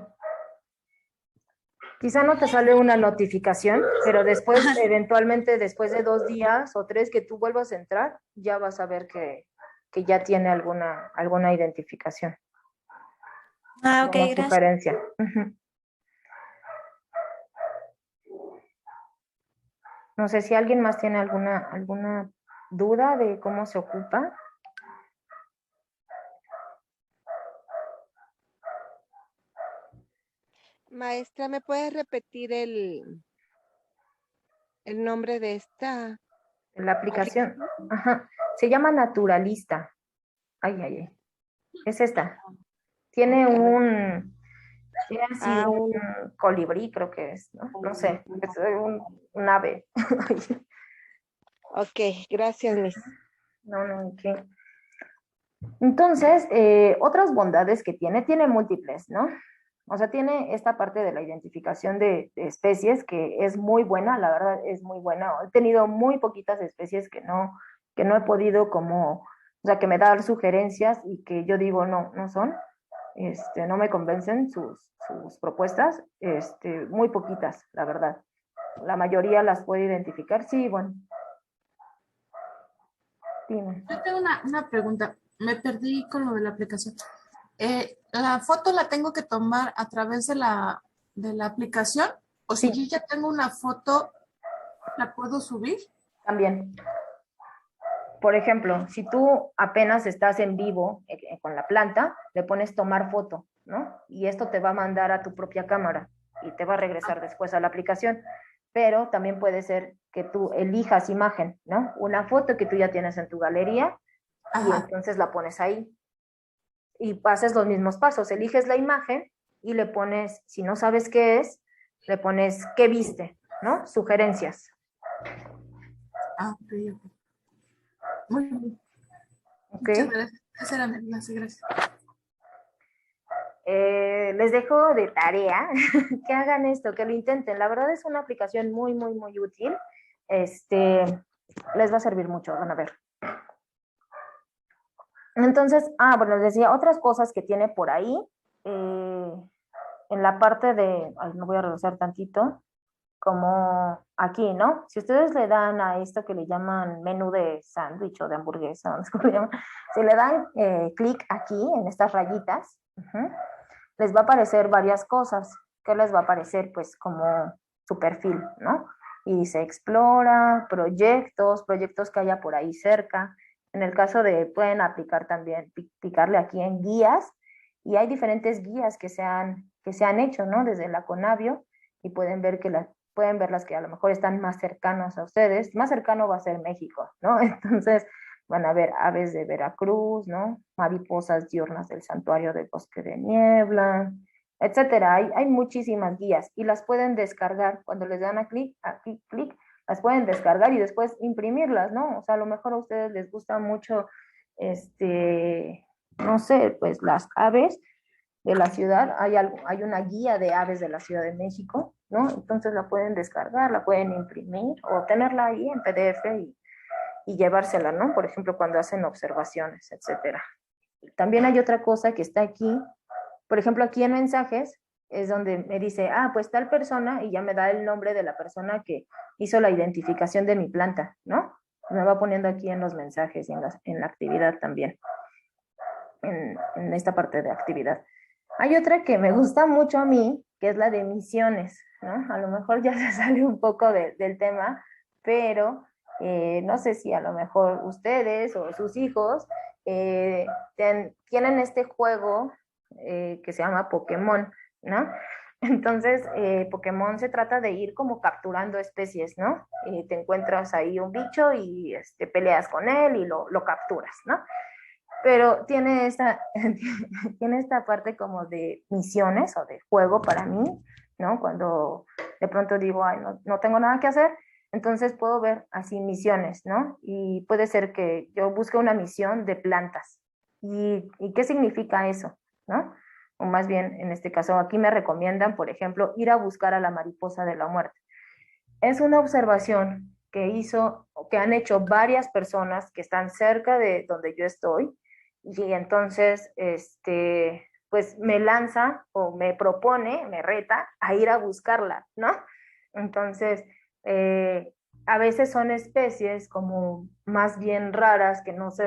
Quizá no te sale una notificación, pero después, eventualmente, después de 2 días o 3 que tú vuelvas a entrar, ya vas a ver que ya tiene alguna identificación. Ah, ok, Como gracias. sugerencia. Ujú. No sé si alguien más tiene alguna duda de cómo se ocupa. Maestra, ¿me puedes repetir el nombre de esta La aplicación, aplicación? ajá, se llama Naturalista. Ay. Es esta. Tiene Ok, a ver. tiene así un colibrí, creo que es, ¿no? No sé, es un ave. Ok, gracias, Miss. No, ¿qué? Entonces, otras bondades que tiene múltiples, ¿no? O sea, tiene esta parte de la identificación de especies que es muy buena, la verdad es muy buena. He tenido muy poquitas especies que no he podido como, o sea, que me dan sugerencias y que yo digo, no son, no me convencen sus propuestas, muy poquitas, la verdad. La mayoría las puedo identificar, sí, bueno. Dime. Yo tengo una pregunta. Me perdí con lo de la aplicación. ¿La foto la tengo que tomar a través de la aplicación? ¿O si yo Sí, ya tengo una foto, la puedo subir? también. Por ejemplo, si tú apenas estás en vivo con la planta, le pones tomar foto, ¿no? Y esto te va a mandar a tu propia cámara y te va a regresar después a la aplicación. Pero también puede ser que tú elijas imagen, ¿no? Una foto que tú ya tienes en tu galería y Ajá. entonces la pones ahí. Y haces los mismos pasos, eliges la imagen y le pones, si no sabes qué es, le pones qué viste, ¿no? Sugerencias. Ok. Muy bien. ¿Ok? Muchas gracias. Esa era mi clase, gracias. Les dejo de tarea que hagan esto, que lo intenten. La verdad es una aplicación muy útil. Les va a servir mucho, van a ver. Entonces, bueno, les decía otras cosas que tiene por ahí. En la parte de, no voy a regresar tantito, como aquí, ¿no? Si ustedes le dan a esto que le llaman menú de sándwich o de hamburguesa, no sé cómo le llaman, si le dan clic aquí en estas rayitas, les va a aparecer varias cosas. ¿Qué les va a aparecer? Pues como su perfil, ¿no? Y se explora proyectos que haya por ahí cerca. En el caso de, pueden aplicar también, picarle aquí en guías, y hay diferentes guías que se han hecho, ¿no? Desde la Conavio, y pueden ver pueden ver las que a lo mejor están más cercanos a ustedes. Más cercano va a ser México, ¿no? Entonces, van a ver aves de Veracruz, ¿no? Mariposas diurnas del santuario del bosque de niebla, etcétera. Hay muchísimas guías y las pueden descargar. Cuando les dan a clic, las pueden descargar y después imprimirlas, ¿no? O sea, a lo mejor a ustedes les gusta mucho, no sé, pues las aves de la ciudad. Hay una guía de aves de la Ciudad de México, ¿no? Entonces la pueden descargar, la pueden imprimir o tenerla ahí en PDF y llevársela, ¿no? Por ejemplo, cuando hacen observaciones, etcétera. También hay otra cosa que está aquí, por ejemplo, aquí en mensajes, es donde me dice, pues tal persona, y ya me da el nombre de la persona que hizo la identificación de mi planta, ¿no? Me va poniendo aquí en los mensajes y en la actividad también, en esta parte de actividad. Hay otra que me gusta mucho a mí, que es la de misiones, ¿no? A lo mejor ya se sale un poco del tema, pero no sé si a lo mejor ustedes o sus hijos tienen este juego que se llama Pokémon, ¿no? Entonces, Pokémon se trata de ir como capturando especies, ¿no? Te encuentras ahí un bicho y peleas con él y lo capturas, ¿no? Pero tiene tiene esta parte como de misiones o de juego para mí, ¿no? Cuando de pronto digo, no tengo nada que hacer, entonces puedo ver así misiones, ¿no? Y puede ser que yo busque una misión de plantas. ¿Y qué significa eso, no? O más bien, en este caso, aquí me recomiendan, por ejemplo, ir a buscar a la mariposa de la muerte. Es una observación que han hecho varias personas que están cerca de donde yo estoy, y entonces, pues me lanza o me propone, me reta a ir a buscarla, ¿no? Entonces, a veces son especies como más bien raras que no se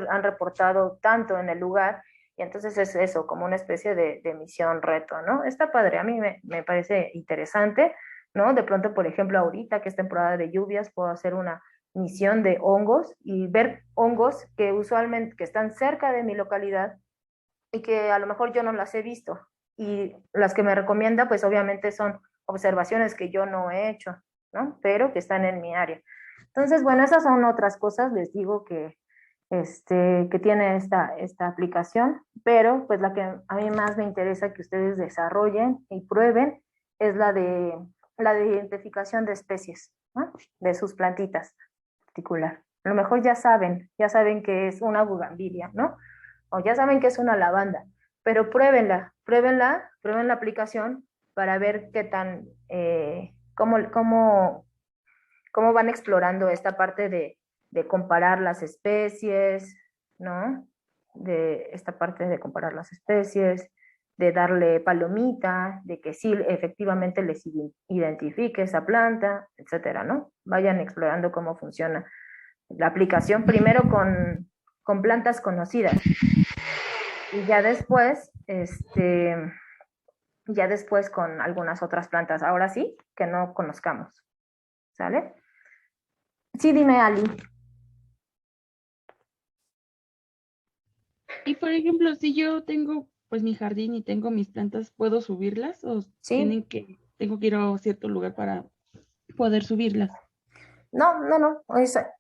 han reportado tanto en el lugar, y entonces es eso, como una especie de misión reto, ¿no? Está padre, a mí me parece interesante, ¿no? De pronto, por ejemplo, ahorita que es temporada de lluvias, puedo hacer una misión de hongos y ver hongos que usualmente que están cerca de mi localidad y que a lo mejor yo no las he visto. Y las que me recomienda, pues obviamente son observaciones que yo no he hecho, ¿no? Pero que están en mi área. Entonces, bueno, esas son otras cosas, les digo que tiene esta aplicación, pero pues la que a mí más me interesa que ustedes desarrollen y prueben es la de identificación de especies, ¿no? De sus plantitas particular. A lo mejor ya saben que es una bugambilia, ¿no? O ya saben que es una lavanda, pero prueben la aplicación para ver qué tan, cómo van explorando esta parte de comparar las especies, ¿no? De esta parte de comparar las especies, de darle palomita, de que sí efectivamente les identifique esa planta, etcétera, ¿no? Vayan explorando cómo funciona la aplicación primero con plantas conocidas y ya después con algunas otras plantas, ahora sí, que no conozcamos, ¿sale? Sí, dime, Ali. Y por ejemplo, si yo tengo pues mi jardín y tengo mis plantas, ¿puedo subirlas o Sí. tengo que ir a cierto lugar para poder subirlas? No,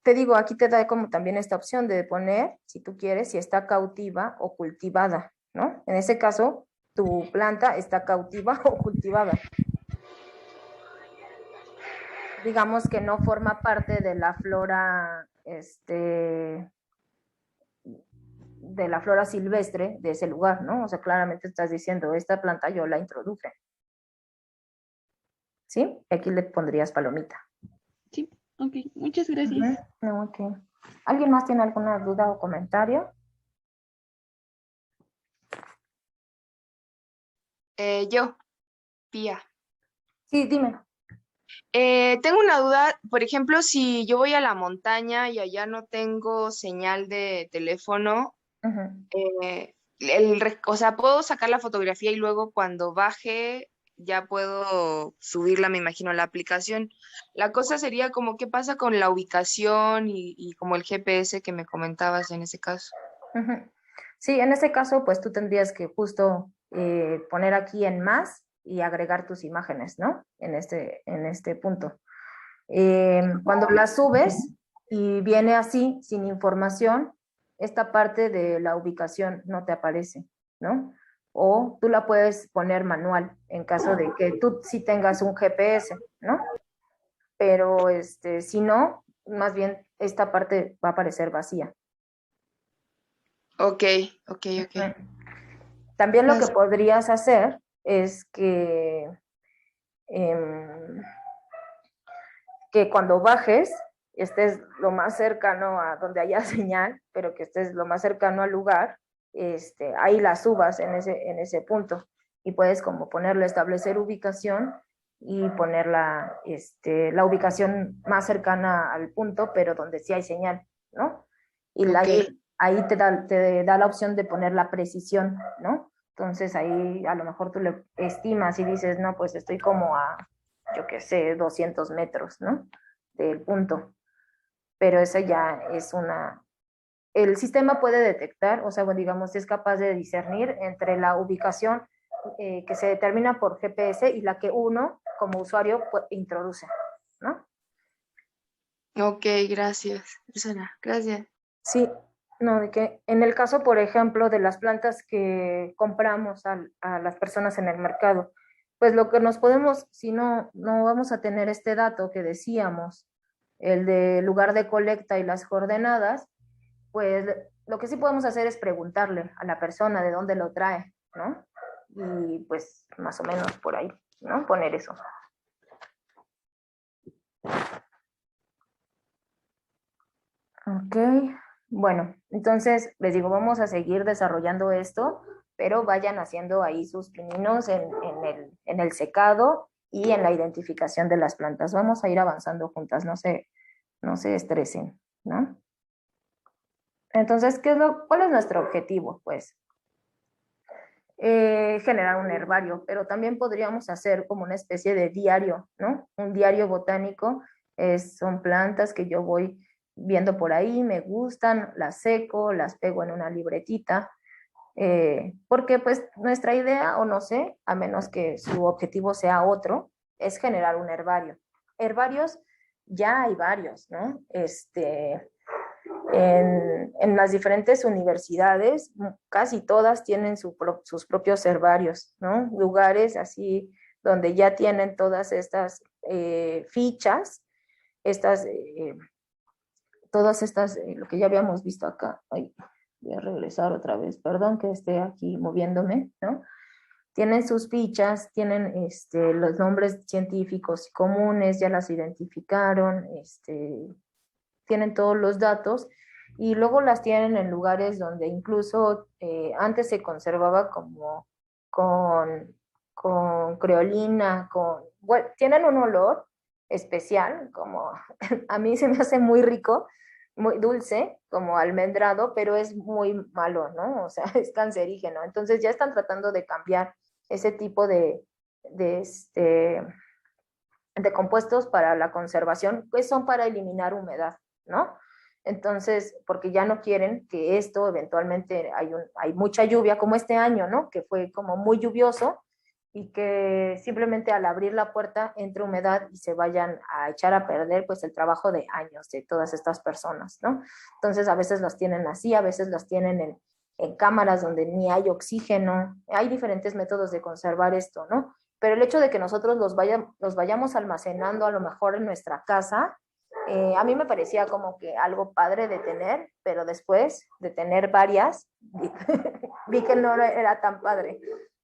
te digo, aquí te da como también esta opción de poner, si tú quieres, si está cautiva o cultivada, ¿no? En ese caso, tu planta está cautiva o cultivada. Digamos que no forma parte de la flora, de la flora silvestre de ese lugar, ¿no? O sea, claramente estás diciendo, esta planta yo la introduje. ¿Sí? Aquí le pondrías palomita. Sí, ok, muchas gracias. No, ok. ¿Alguien más tiene alguna duda o comentario? Yo, Pía. Sí, dime. Tengo una duda, por ejemplo, si yo voy a la montaña y allá no tengo señal de teléfono, o sea, puedo sacar la fotografía y luego cuando baje ya puedo subirla, me imagino, a la aplicación. La cosa sería como qué pasa con la ubicación y como el GPS que me comentabas en ese caso. Sí, en ese caso, pues tú tendrías que justo poner aquí en más y agregar tus imágenes, ¿no? En este punto. Cuando las subes y viene así, sin información, esta parte de la ubicación no te aparece, ¿no? O tú la puedes poner manual en caso de que tú sí tengas un GPS, ¿no? Pero si no, más bien esta parte va a aparecer vacía. Ok. También lo que podrías hacer es que cuando bajes, estés lo más cercano a donde haya señal, pero que estés lo más cercano al lugar, ahí las subas en ese punto. Y puedes como ponerle, establecer ubicación y poner la ubicación más cercana al punto, pero donde sí hay señal, ¿no? Y ahí te da la opción de poner la precisión, ¿no? Entonces ahí a lo mejor tú le estimas y dices, no, pues estoy como a, yo qué sé, 200 metros, ¿no? Del punto. Pero esa ya es el sistema puede detectar, o sea, bueno, digamos, es capaz de discernir entre la ubicación que se determina por GPS y la que uno, como usuario, introduce, ¿no? Ok, gracias. Susana, gracias. Sí, no, de que en el caso, por ejemplo, de las plantas que compramos a las personas en el mercado, pues lo que nos podemos, si no vamos a tener este dato que decíamos, el de lugar de colecta y las coordenadas, pues lo que sí podemos hacer es preguntarle a la persona de dónde lo trae, ¿no? Y pues más o menos por ahí, ¿no? Poner eso. Ok, bueno, entonces les digo, vamos a seguir desarrollando esto, pero vayan haciendo ahí sus pininos en el secado y en la identificación de las plantas. Vamos a ir avanzando juntas, no se estresen, ¿no? Entonces, ¿cuál es nuestro objetivo? Pues generar un herbario, pero también podríamos hacer como una especie de diario, ¿no? Un diario botánico, son plantas que yo voy viendo por ahí, me gustan, las seco, las pego en una libretita, porque pues nuestra idea, o no sé, a menos que su objetivo sea otro, es generar un herbario. Herbarios, ya hay varios, ¿no? En las diferentes universidades, casi todas tienen sus propios herbarios, ¿no? Lugares así donde ya tienen todas estas fichas, todas estas, lo que ya habíamos visto acá. Ay, voy a regresar otra vez, perdón que esté aquí moviéndome, ¿no? Tienen sus fichas, tienen los nombres científicos comunes, ya las identificaron, tienen todos los datos y luego las tienen en lugares donde incluso antes se conservaba como con creolina, bueno, tienen un olor especial, como a mí se me hace muy rico, muy dulce, como almendrado, pero es muy malo, ¿no? O sea, es cancerígeno. Entonces ya están tratando de cambiar ese tipo de, este, de compuestos para la conservación, pues son para eliminar humedad, ¿no? Entonces, porque ya no quieren que esto eventualmente hay mucha lluvia, como este año, ¿no? Que fue como muy lluvioso y que simplemente al abrir la puerta entre humedad y se vayan a echar a perder pues el trabajo de años de todas estas personas, ¿no? Entonces a veces las tienen así, a veces las tienen en cámaras donde ni hay oxígeno, hay diferentes métodos de conservar esto, ¿no? Pero el hecho de que nosotros los vayamos almacenando a lo mejor en nuestra casa, a mí me parecía como que algo padre de tener, pero después de tener varias, vi que no era tan padre.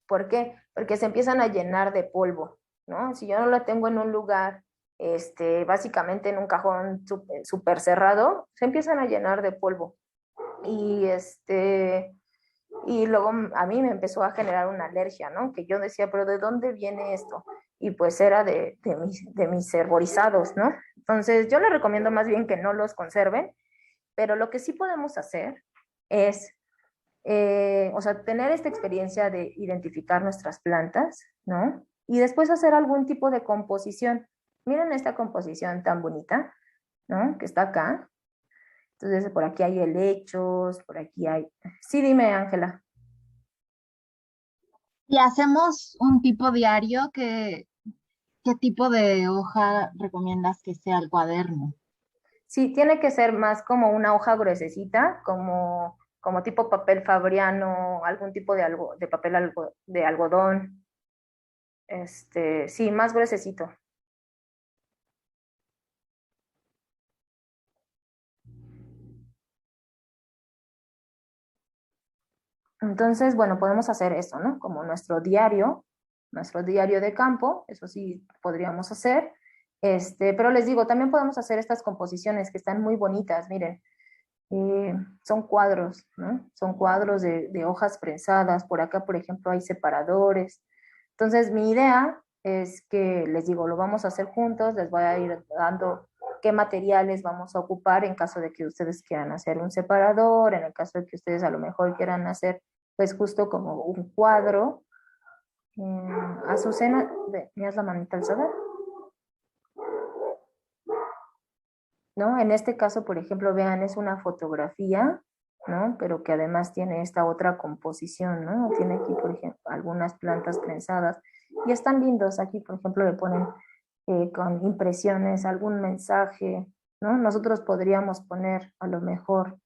¿Por qué? Porque se empiezan a llenar de polvo, ¿no? Si yo no la tengo en un lugar, básicamente en un cajón súper cerrado, se empiezan a llenar de polvo. Y luego a mí me empezó a generar una alergia, ¿no? Que yo decía, pero ¿de dónde viene esto? Y pues era de mis herborizados, ¿no? Entonces yo les recomiendo más bien que no los conserven, pero lo que sí podemos hacer es, o sea, tener esta experiencia de identificar nuestras plantas, ¿no? Y después hacer algún tipo de composición. Miren esta composición tan bonita, ¿no? Que está acá. Entonces, por aquí hay helechos, por aquí hay... Sí, dime, Ángela. Y hacemos un tipo diario, ¿qué tipo de hoja recomiendas que sea el cuaderno? Sí, tiene que ser más como una hoja gruesecita, como tipo papel fabriano, algún tipo de papel de algodón. Sí, más gruesecito. Entonces, bueno, podemos hacer eso, ¿no? Como nuestro diario de campo, eso sí podríamos hacer. Pero les digo, también podemos hacer estas composiciones que están muy bonitas, miren. Son cuadros, ¿no? Son cuadros de hojas prensadas. Por acá, por ejemplo, hay separadores. Entonces, mi idea es que, les digo, lo vamos a hacer juntos, les voy a ir dando qué materiales vamos a ocupar en caso de que ustedes quieran hacer un separador, en el caso de que ustedes a lo mejor quieran hacer, pues justo como un cuadro. Azucena, ¿me das la manita alzada? ¿No? En este caso, por ejemplo, vean, es una fotografía, ¿no? Pero que además tiene esta otra composición, ¿no? Tiene aquí, por ejemplo, algunas plantas prensadas y están lindos. Aquí, por ejemplo, le ponen con impresiones, algún mensaje, ¿no? Nosotros podríamos poner a lo mejor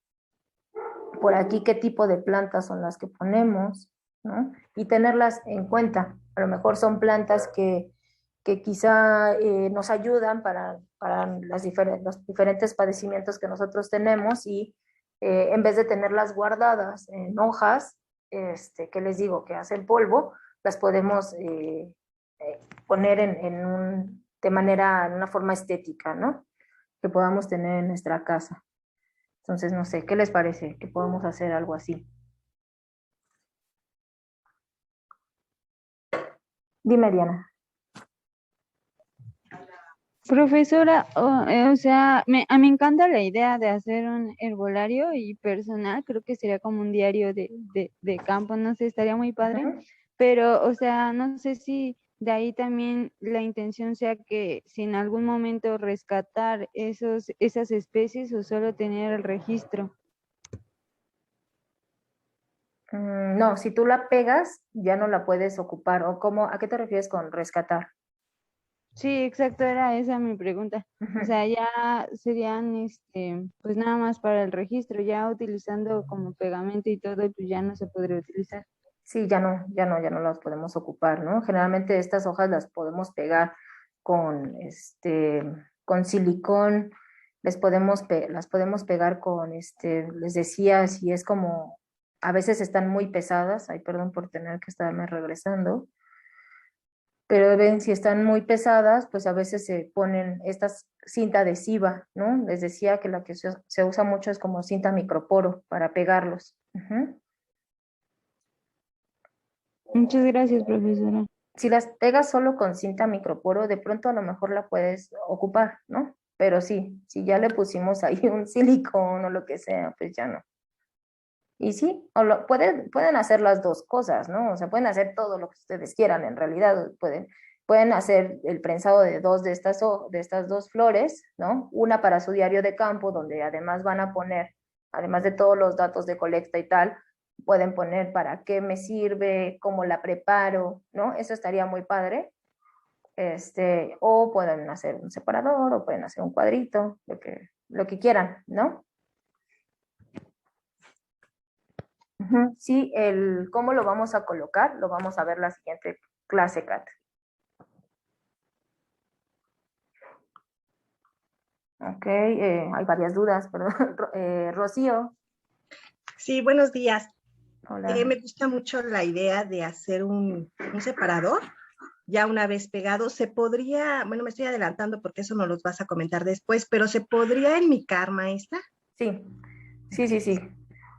por aquí qué tipo de plantas son las que ponemos, ¿no? Y tenerlas en cuenta. A lo mejor son plantas que quizá nos ayudan para los diferentes padecimientos que nosotros tenemos y en vez de tenerlas guardadas en hojas, que les digo que hacen polvo, las podemos poner de manera, en una forma estética, ¿no? Que podamos tener en nuestra casa. Entonces, no sé, ¿qué les parece? Que podemos hacer algo así. Dime, Diana. Profesora, o sea, a mí me encanta la idea de hacer un herbolario y personal, creo que sería como un diario de campo, no sé, estaría muy padre, pero, o sea, no sé si de ahí también la intención sea que si en algún momento rescatar esas especies o solo tener el registro. No, si tú la pegas, ya no la puedes ocupar. ¿O cómo? ¿A qué te refieres con rescatar? Sí, exacto, era esa mi pregunta. O sea, ya serían, pues nada más para el registro, ya utilizando como pegamento y todo, pues ya no se podría utilizar. Sí, ya no las podemos ocupar, ¿no? Generalmente estas hojas las podemos pegar con, con silicón, las podemos pegar con, les decía, si es como, a veces están muy pesadas, ay, perdón por tener que estarme regresando, pero ven, si están muy pesadas, pues a veces se ponen estas cinta adhesiva, ¿no? Les decía que la que se usa mucho es como cinta microporo para pegarlos. Muchas gracias, profesora. Si las pegas solo con cinta microporo, de pronto a lo mejor la puedes ocupar, ¿no? Pero sí, si ya le pusimos ahí un silicón o lo que sea, pues ya no. Y sí, pueden hacer las dos cosas, ¿no? O sea, pueden hacer todo lo que ustedes quieran, en realidad pueden hacer el prensado de dos de estas dos flores, ¿no? Una para su diario de campo, donde además van a poner, además de todos los datos de colecta y tal, pueden poner para qué me sirve, cómo la preparo, ¿no? Eso estaría muy padre. O pueden hacer un separador, o pueden hacer un cuadrito, lo que quieran, ¿no? Sí, cómo lo vamos a colocar, lo vamos a ver la siguiente clase, Kat. Ok, hay varias dudas, perdón. Rocío. Sí, buenos días. Hola. Me gusta mucho la idea de hacer un separador, ya una vez pegado. Se podría, bueno, me estoy adelantando porque eso nos los vas a comentar después, pero ¿se podría enmicar, maestra? Sí.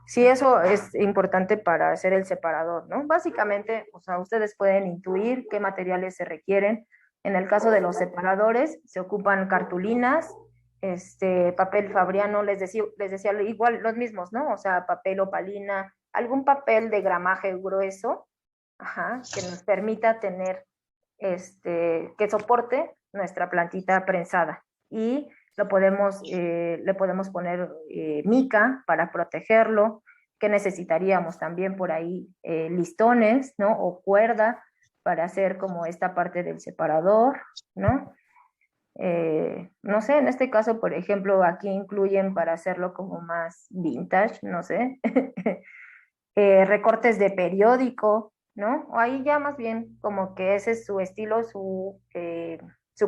Sí, eso es importante para hacer el separador, ¿no? Básicamente, o sea, ustedes pueden intuir qué materiales se requieren. En el caso de los separadores, se ocupan cartulinas, papel fabriano, les decía igual los mismos, ¿no? O sea, papel opalina, algún papel de gramaje grueso, que nos permita tener, que soporte nuestra plantita prensada. Y le podemos poner mica para protegerlo, que necesitaríamos también por ahí listones, ¿no? O cuerda para hacer como esta parte del separador, ¿no? No sé, en este caso, por ejemplo, aquí incluyen para hacerlo como más vintage, no sé, recortes de periódico, ¿no? O ahí ya más bien como que ese es su estilo, su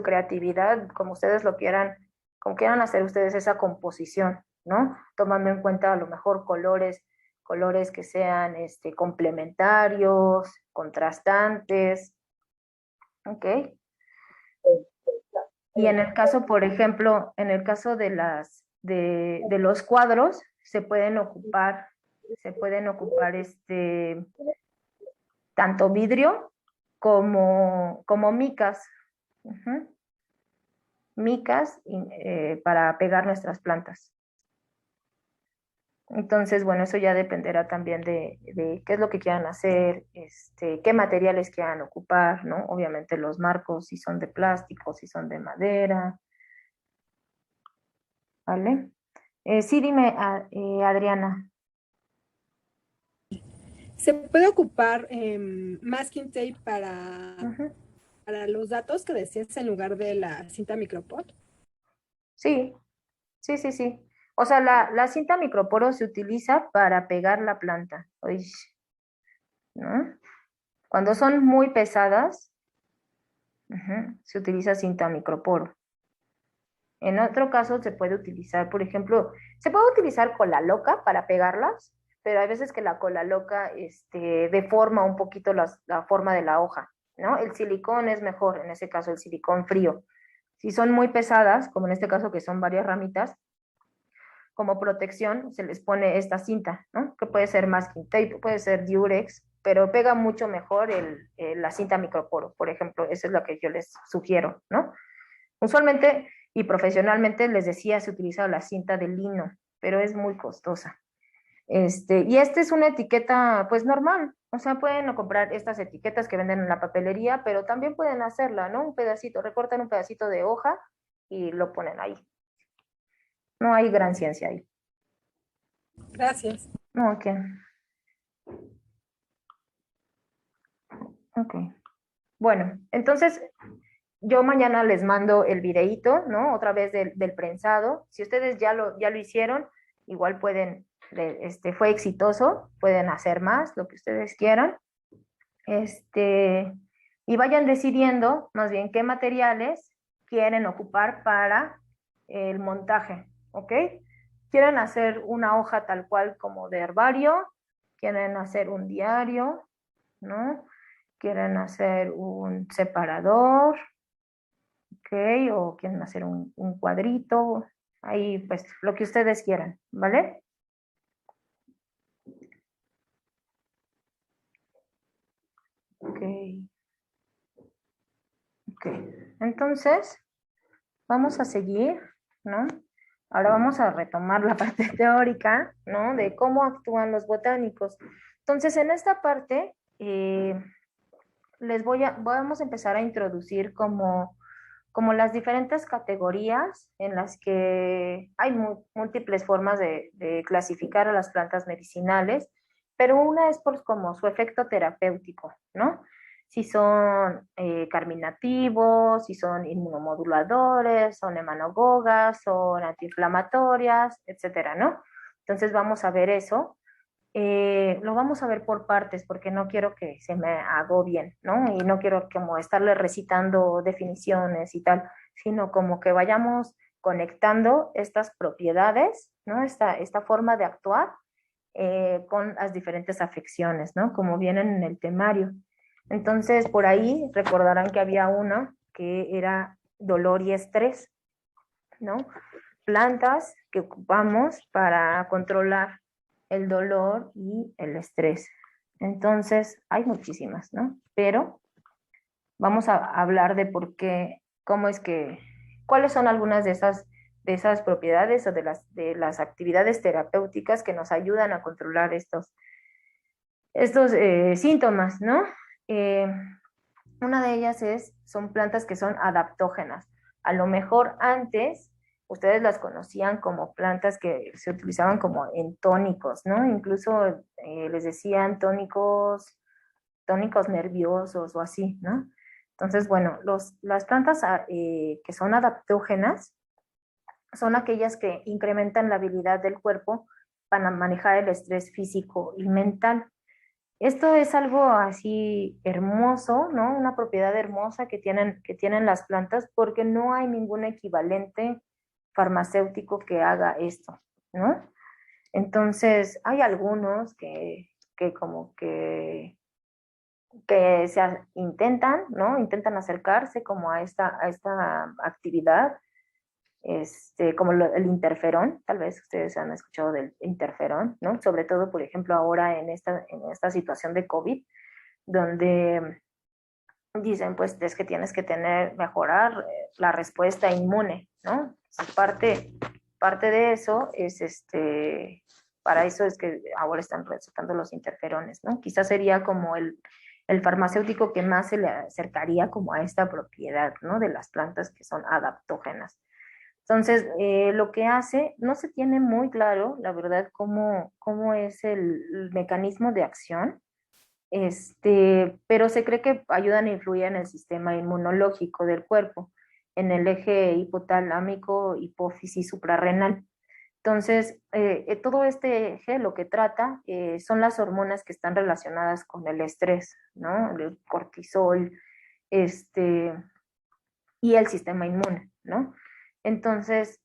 creatividad, como ustedes lo quieran, como quieran hacer ustedes esa composición, ¿no? Tomando en cuenta a lo mejor colores que sean complementarios, contrastantes, ¿ok? Y en el caso, por ejemplo, en el caso de los cuadros, se pueden ocupar tanto vidrio como micas. Ujú. Micas para pegar nuestras plantas. Entonces, bueno, eso ya dependerá también de qué es lo que quieran hacer, qué materiales quieran ocupar, ¿no? Obviamente los marcos, si son de plástico, si son de madera, ¿vale? Sí, dime, Adriana. ¿Se puede ocupar masking tape Ujú. para los datos que decías en lugar de la cinta micropor? Sí, sí. O sea, la cinta microporo se utiliza para pegar la planta, uy, ¿no? Cuando son muy pesadas, se utiliza cinta microporo. En otro caso se puede utilizar, por ejemplo, se puede utilizar cola loca para pegarlas, pero hay veces que la cola loca deforma un poquito la forma de la hoja, ¿no? El silicón es mejor, en ese caso el silicón frío. Si son muy pesadas, como en este caso que son varias ramitas, como protección se les pone esta cinta, ¿no? Que puede ser masking tape, puede ser Durex, pero pega mucho mejor la cinta microporo, por ejemplo, eso es lo que yo les sugiero, ¿no? Usualmente y profesionalmente les decía se utiliza la cinta de lino, pero es muy costosa. Y esta es una etiqueta pues normal, o sea, pueden comprar estas etiquetas que venden en la papelería, pero también pueden hacerla, ¿no? Un pedacito, recortan un pedacito de hoja y lo ponen ahí. No hay gran ciencia ahí. Gracias. No, ok. Ok. Bueno, entonces yo mañana les mando el videíto, ¿no? Otra vez del prensado. Si ustedes ya lo hicieron, igual pueden, fue exitoso, pueden hacer más, lo que ustedes quieran. Y vayan decidiendo más bien qué materiales quieren ocupar para el montaje, ¿ok? ¿Quieren hacer una hoja tal cual como de herbario? ¿Quieren hacer un diario? ¿No? ¿Quieren hacer un separador? ¿Ok? ¿O quieren hacer un cuadrito? Ahí, pues, lo que ustedes quieran, ¿vale? Ok. Ok. Entonces, vamos a seguir, ¿no? Ahora vamos a retomar la parte teórica, ¿no? De cómo actúan los botánicos. Entonces, en esta parte, vamos a empezar a introducir como las diferentes categorías en las que hay múltiples formas de clasificar a las plantas medicinales, pero una es por como su efecto terapéutico, ¿no? Si son carminativos, si son inmunomoduladores, son emanogogas, son antiinflamatorias, etcétera, ¿no? Entonces vamos a ver eso. Lo vamos a ver por partes porque no quiero que se me agobien, ¿no? Y no quiero como estarle recitando definiciones y tal, sino como que vayamos conectando estas propiedades, ¿no? Esta forma de actuar con las diferentes afecciones, ¿no? Como vienen en el temario. Entonces, por ahí recordarán que había una que era dolor y estrés, ¿no? Plantas que ocupamos para controlar el dolor y el estrés. Entonces, hay muchísimas, ¿no? Pero vamos a hablar de por qué, cuáles son algunas de esas propiedades o de las actividades terapéuticas que nos ayudan a controlar estos síntomas, ¿no? Una de ellas son plantas que son adaptógenas. A lo mejor antes ustedes las conocían como plantas que se utilizaban como en tónicos, ¿no? Incluso les decían tónicos nerviosos o así, ¿no? Entonces, bueno, las plantas que son adaptógenas son aquellas que incrementan la habilidad del cuerpo para manejar el estrés físico y mental. Esto es algo así hermoso, ¿no? Una propiedad hermosa que tienen las plantas porque no hay ningún equivalente farmacéutico que haga esto, ¿no? Entonces, hay algunos que como que que intentan, ¿no? Intentan acercarse como a esta actividad, como el interferón, tal vez ustedes han escuchado del interferón, ¿no? Sobre todo, por ejemplo, ahora en esta situación de COVID, donde dicen, pues, es que tienes que mejorar la respuesta inmune, ¿no? Parte de eso es para eso es que ahora están recetando los interferones, ¿no? Quizás sería como el farmacéutico que más se le acercaría como a esta propiedad, ¿no? De las plantas que son adaptógenas. Entonces, lo que hace, no se tiene muy claro, la verdad, cómo es el mecanismo de acción, pero se cree que ayudan a influir en el sistema inmunológico del cuerpo, en el eje hipotalámico, hipófisis suprarrenal. Entonces, todo este eje lo que trata son las hormonas que están relacionadas con el estrés, ¿no? El cortisol, y el sistema inmune, ¿no? Entonces,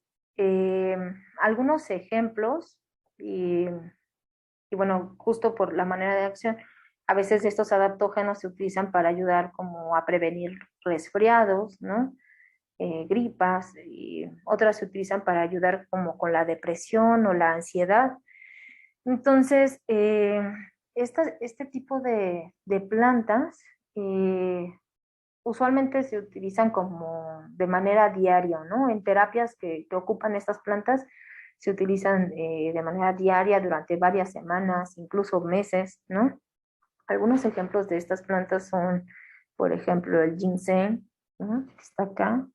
algunos ejemplos, y bueno, justo por la manera de acción, a veces estos adaptógenos se utilizan para ayudar como a prevenir resfriados, ¿no? Gripas, y otras se utilizan para ayudar como con la depresión o la ansiedad. Entonces, este tipo de plantas usualmente se utilizan como de manera diaria, ¿no? En terapias que ocupan estas plantas se utilizan de manera diaria durante varias semanas, incluso meses, ¿no? Algunos ejemplos de estas plantas son, por ejemplo, el ginseng, ¿no? Que está acá,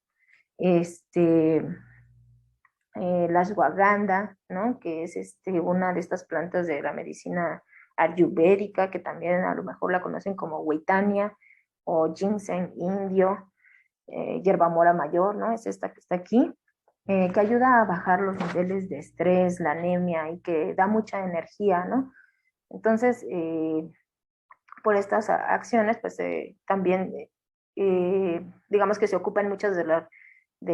la ashwagandha, ¿no? Que es una de estas plantas de la medicina ayurvédica, que también a lo mejor la conocen como huitania, o ginseng indio, hierba mora mayor, ¿no? Es esta que está aquí, que ayuda a bajar los niveles de estrés, la anemia, y que da mucha energía, ¿no? Entonces, por estas acciones, pues también, digamos que se ocupan muchas de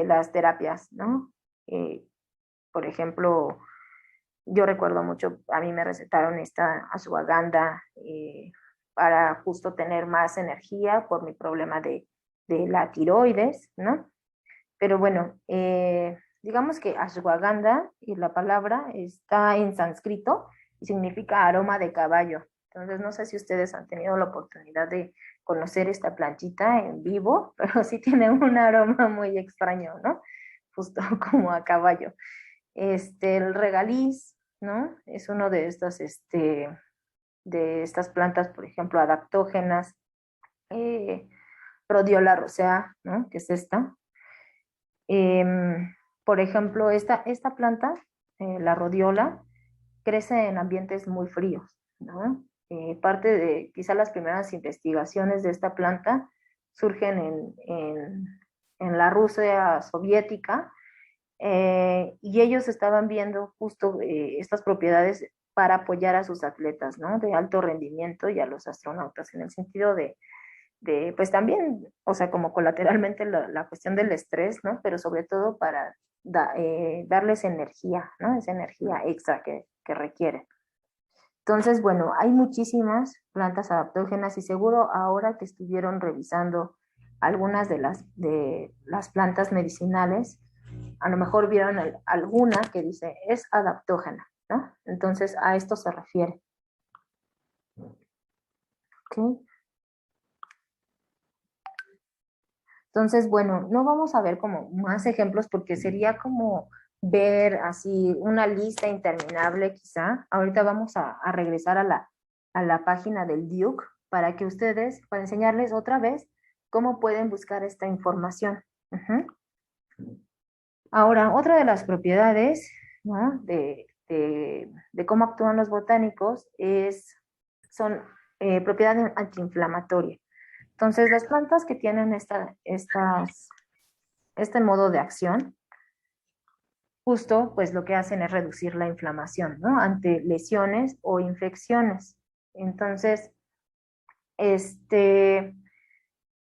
las terapias, ¿no? Por ejemplo, yo recuerdo mucho, a mí me recetaron esta ashwagandha para justo tener más energía por mi problema de la tiroides, ¿no? Pero bueno, digamos que ashwagandha, y la palabra está en sánscrito y significa aroma de caballo. Entonces, no sé si ustedes han tenido la oportunidad de conocer esta plantita en vivo, pero sí tiene un aroma muy extraño, ¿no? Justo como a caballo. El regaliz, ¿no? Es uno de estas plantas, por ejemplo, adaptógenas. Rhodiola rosea, ¿no? Que es esta. Por ejemplo, esta planta, la rhodiola, crece en ambientes muy fríos, ¿no? Parte de quizá las primeras investigaciones de esta planta surgen en la Rusia soviética, y ellos estaban viendo justo estas propiedades para apoyar a sus atletas, ¿no? De alto rendimiento, y a los astronautas, en el sentido de pues también, o sea, como colateralmente la cuestión del estrés, ¿no? Pero sobre todo para darles energía, ¿no? Esa energía extra que requieren. Entonces, bueno, hay muchísimas plantas adaptógenas, y seguro ahora que estuvieron revisando algunas de las plantas medicinales, a lo mejor vieron alguna que dice es adaptógena, ¿no? Entonces, a esto se refiere. ¿Ok? Entonces, bueno, no vamos a ver como más ejemplos, porque sería como ver así una lista interminable quizá. Ahorita vamos a regresar a la página del Duke para enseñarles otra vez cómo pueden buscar esta información. Ahora, otra de las propiedades, ¿no? de cómo actúan los botánicos son propiedades antiinflamatorias. Entonces, las plantas que tienen este modo de acción, justo pues lo que hacen es reducir la inflamación, ¿no? Ante lesiones o infecciones. Entonces,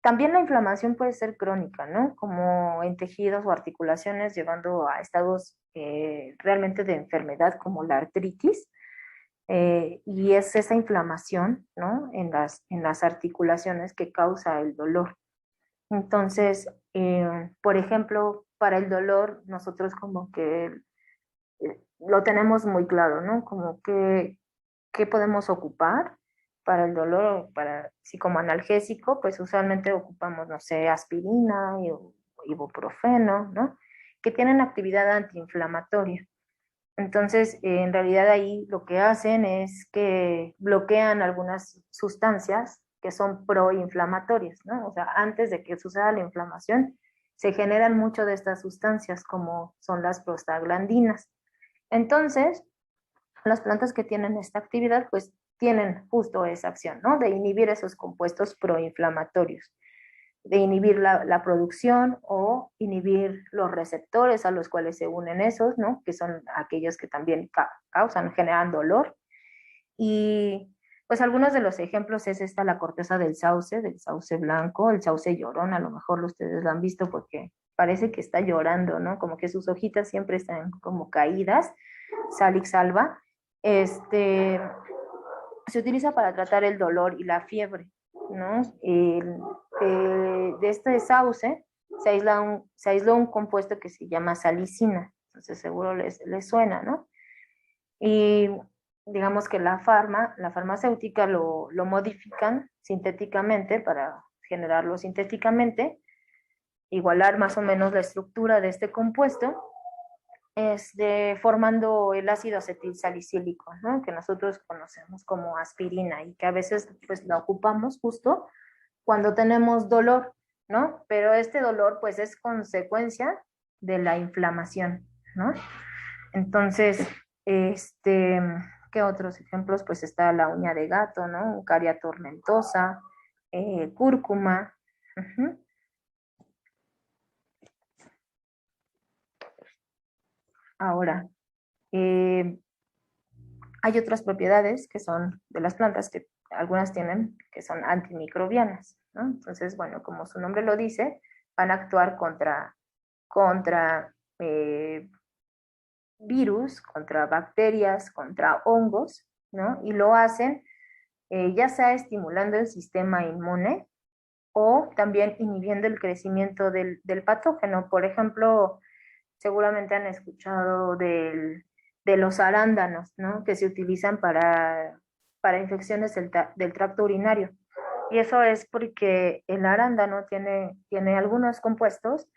también la inflamación puede ser crónica, ¿no? Como en tejidos o articulaciones, llevando a estados realmente de enfermedad, como la artritis. y es esa inflamación, ¿no? En las articulaciones que causa el dolor. Entonces, por ejemplo, para el dolor, nosotros como que lo tenemos muy claro, ¿no? Como que, ¿qué podemos ocupar para el dolor? Para, si como analgésico, pues usualmente ocupamos, no sé, aspirina, ibuprofeno, ¿no? Que tienen actividad antiinflamatoria. Entonces, en realidad ahí lo que hacen es que bloquean algunas sustancias que son proinflamatorias, ¿no? O sea, antes de que suceda la inflamación, se generan mucho de estas sustancias como son las prostaglandinas. Entonces, las plantas que tienen esta actividad, pues tienen justo esa acción, ¿no? De inhibir esos compuestos proinflamatorios, de inhibir la producción o inhibir los receptores a los cuales se unen esos, ¿no? Que son aquellos que también generan dolor. Y pues algunos de los ejemplos es esta, la corteza del sauce blanco, el sauce llorón, a lo mejor ustedes lo han visto porque parece que está llorando, ¿no? Como que sus hojitas siempre están como caídas, Salix alba. Se utiliza para tratar el dolor y la fiebre, ¿no? De este sauce se aisló un compuesto que se llama salicina, entonces seguro les suena, ¿no? Y digamos que la farmacéutica lo modifican sintéticamente para generarlo sintéticamente, igualar más o menos la estructura de este compuesto, formando el ácido acetilsalicílico, ¿no? Que nosotros conocemos como aspirina y que a veces pues la ocupamos justo cuando tenemos dolor, ¿no? Pero este dolor pues es consecuencia de la inflamación, ¿no? Entonces, ¿qué otros ejemplos? Pues está la uña de gato, ¿no? Eucaria tormentosa, cúrcuma. Uh-huh. Ahora, hay otras propiedades que son de las plantas que algunas tienen que son antimicrobianas, ¿no? Entonces, bueno, como su nombre lo dice, van a actuar contra virus, contra bacterias, contra hongos, ¿no? Y lo hacen ya sea estimulando el sistema inmune o también inhibiendo el crecimiento del patógeno. Por ejemplo, seguramente han escuchado de los arándanos, ¿no? Que se utilizan para infecciones del tracto urinario. Y eso es porque el arándano tiene algunos compuestos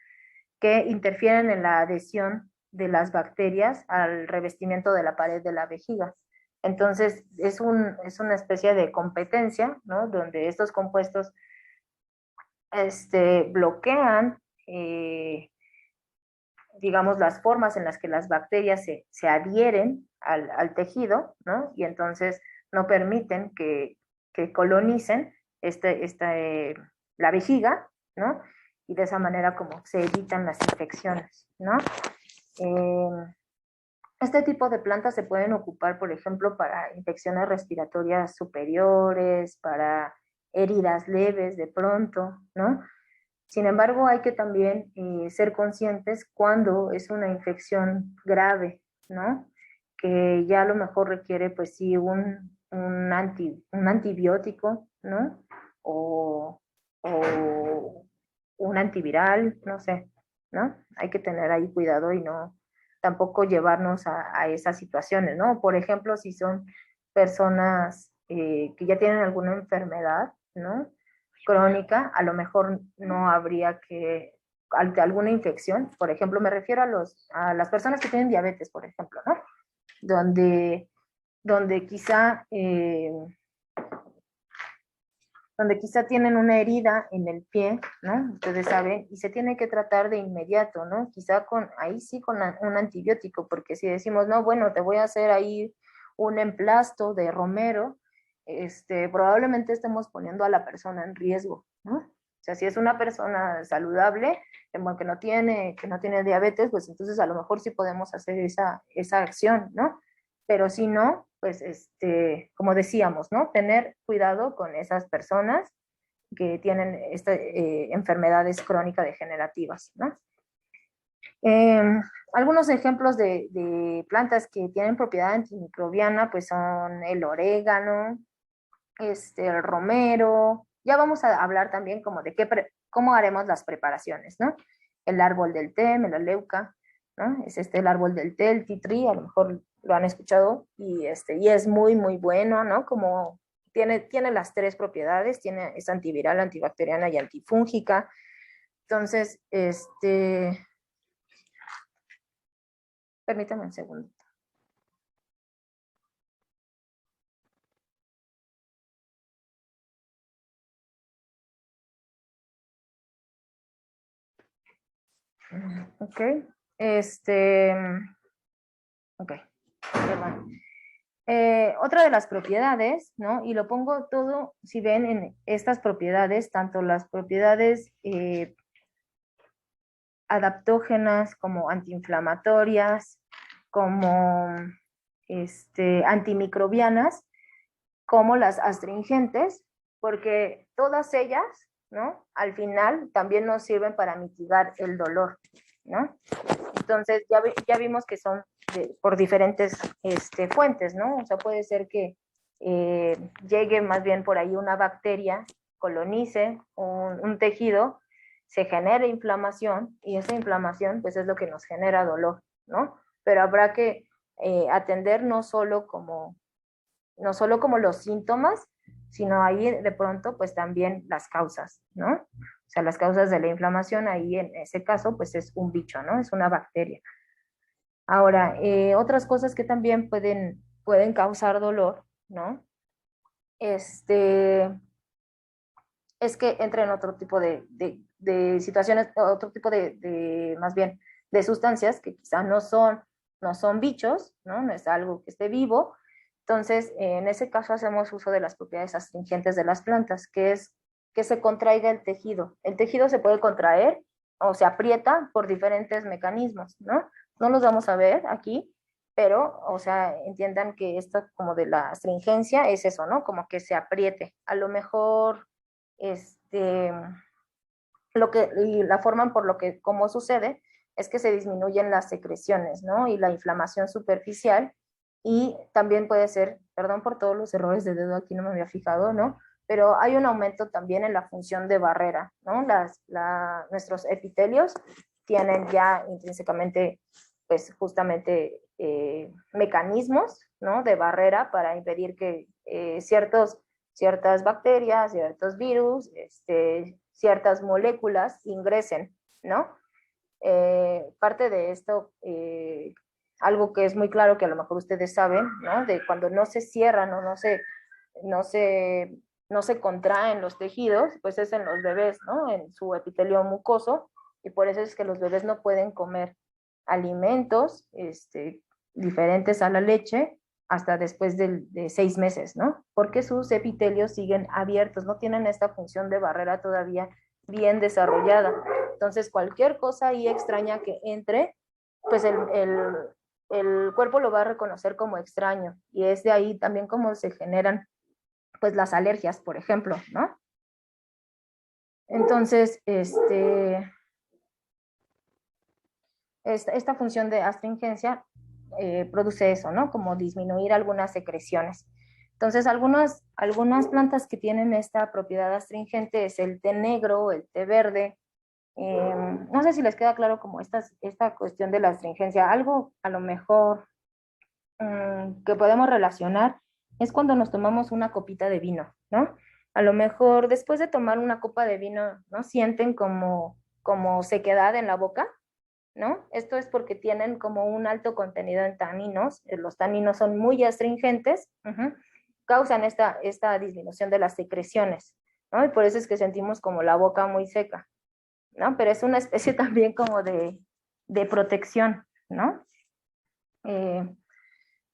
que interfieren en la adhesión de las bacterias al revestimiento de la pared de la vejiga. Entonces, es una especie de competencia, ¿no? Donde estos compuestos bloquean, digamos, las formas en las que las bacterias se adhieren al tejido, ¿no? Y entonces no permiten que colonicen la vejiga, ¿no? Y de esa manera como se evitan las infecciones, ¿no? Este tipo de plantas se pueden ocupar, por ejemplo, para infecciones respiratorias superiores, para heridas leves de pronto, ¿no? Sin embargo, hay que también ser conscientes cuando es una infección grave, ¿no? Que ya a lo mejor requiere, pues sí, un antibiótico, ¿no? O un antiviral, no sé, ¿no? Hay que tener ahí cuidado y no tampoco llevarnos a esas situaciones, ¿no? Por ejemplo, si son personas que ya tienen alguna enfermedad, ¿no? Crónica, a lo mejor no habría que, alguna infección, por ejemplo, me refiero a las personas que tienen diabetes, por ejemplo, ¿no? Donde quizá tienen una herida en el pie, ¿no? Ustedes saben, y se tiene que tratar de inmediato, ¿no? Quizá ahí sí con un antibiótico, porque si decimos, no, bueno, te voy a hacer ahí un emplasto de romero, probablemente estemos poniendo a la persona en riesgo, ¿no? O sea, si es una persona saludable, que no tiene diabetes, pues entonces a lo mejor sí podemos hacer esa acción, ¿no? Pero si no, pues como decíamos, ¿no? Tener cuidado con esas personas que tienen enfermedades crónicas degenerativas, ¿no? Em, Algunos ejemplos de plantas que tienen propiedad antimicrobiana, pues son el orégano, el romero. Ya vamos a hablar también como de cómo haremos las preparaciones, ¿no? El árbol del té, melaleuca, ¿no? Es el árbol del té, el tea tree, a lo mejor lo han escuchado, y es muy, muy bueno, ¿no? Como tiene las tres propiedades, es antiviral, antibacteriana y antifúngica. Entonces, permítame un segundo. Ok, ok, perdón. Otra de las propiedades, ¿no? Y lo pongo todo, si ven en estas propiedades, tanto las propiedades adaptógenas como antiinflamatorias, como antimicrobianas, como las astringentes, porque todas ellas, ¿no? Al final también nos sirven para mitigar el dolor, ¿no? Entonces ya vimos que son por diferentes fuentes, ¿no? O sea, puede ser que llegue más bien por ahí una bacteria, colonice un tejido, se genere inflamación y esa inflamación pues es lo que nos genera dolor, ¿no? Pero habrá que atender no solo como los síntomas, sino ahí de pronto pues también las causas, ¿no? O sea, las causas de la inflamación ahí en ese caso pues es un bicho, ¿no? Es una bacteria. Ahora, otras cosas que también pueden causar dolor, ¿no? Es que entren otro tipo de situaciones, otro tipo más bien, de sustancias que quizás no son bichos, ¿no? No es algo que esté vivo. Entonces, en ese caso hacemos uso de las propiedades astringentes de las plantas, que es que se contraiga el tejido. El tejido se puede contraer o se aprieta por diferentes mecanismos, ¿no? No los vamos a ver aquí, pero, o sea, entiendan que esto como de la astringencia es eso, ¿no? Como que se apriete. A lo mejor, y la forma por lo que, como sucede, es que se disminuyen las secreciones, ¿no? Y la inflamación superficial, y también puede ser, perdón por todos los errores de dedo, aquí no me había fijado, ¿no? Pero hay un aumento también en la función de barrera, ¿no? Nuestros epitelios tienen ya intrínsecamente, pues justamente mecanismos, ¿no? De barrera para impedir que ciertas bacterias, ciertos virus, ciertas moléculas ingresen, ¿no? Parte de esto, algo que es muy claro que a lo mejor ustedes saben, ¿no? De cuando no se cierran o no se contraen los tejidos, pues es en los bebés, ¿no? En su epitelio mucoso, y por eso es que los bebés no pueden comer alimentos diferentes a la leche hasta después de 6 meses, ¿no? Porque sus epitelios siguen abiertos, no tienen esta función de barrera todavía bien desarrollada. Entonces, cualquier cosa ahí extraña que entre, pues el cuerpo lo va a reconocer como extraño, y es de ahí también como se generan pues las alergias, por ejemplo, ¿no? Entonces, esta función de astringencia produce eso, ¿no? Como disminuir algunas secreciones. Entonces, algunas plantas que tienen esta propiedad astringente es el té negro, el té verde. No sé si les queda claro como esta cuestión de la astringencia. Algo a lo mejor que podemos relacionar es cuando nos tomamos una copita de vino, ¿no? A lo mejor después de tomar una copa de vino, ¿no? Sienten como sequedad en la boca, ¿no? Esto es porque tienen como un alto contenido en taninos. Los taninos son muy astringentes, causan esta disminución de las secreciones, ¿no? Y por eso es que sentimos como la boca muy seca, ¿no? Pero es una especie también como de protección, ¿no?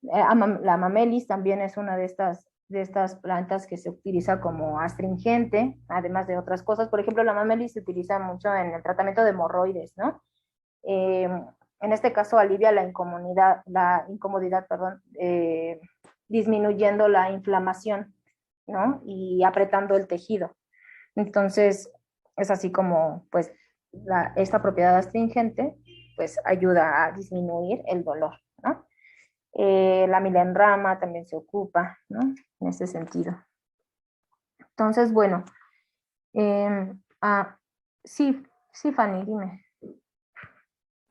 La mamelis también es una de estas plantas que se utiliza como astringente, además de otras cosas. Por ejemplo, la mamelis se utiliza mucho en el tratamiento de hemorroides, ¿no? En este caso alivia la incomodidad, disminuyendo la inflamación, ¿no? Y apretando el tejido. Entonces, es así como, pues, esta propiedad astringente pues ayuda a disminuir el dolor, ¿no? La milenrama también se ocupa, ¿no? En ese sentido. Entonces, bueno, sí, Fanny, dime.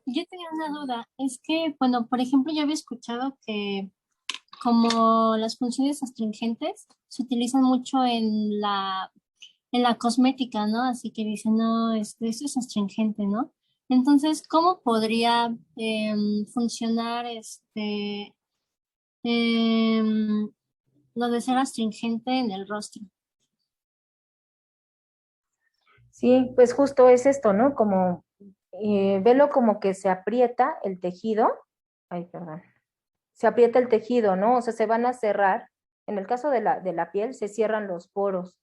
Yo tenía una duda, es que, bueno, por ejemplo, yo había escuchado que como las funciones astringentes se utilizan mucho en la cosmética, ¿no? Así que dicen, no, esto es astringente, ¿no? Entonces, ¿cómo podría funcionar em, lo de ser astringente en el rostro? Sí, pues justo es esto, ¿no? Como, velo como que se aprieta el tejido, ay, perdón, se aprieta el tejido, ¿no? O sea, se van a cerrar, en el caso de la piel, se cierran los poros,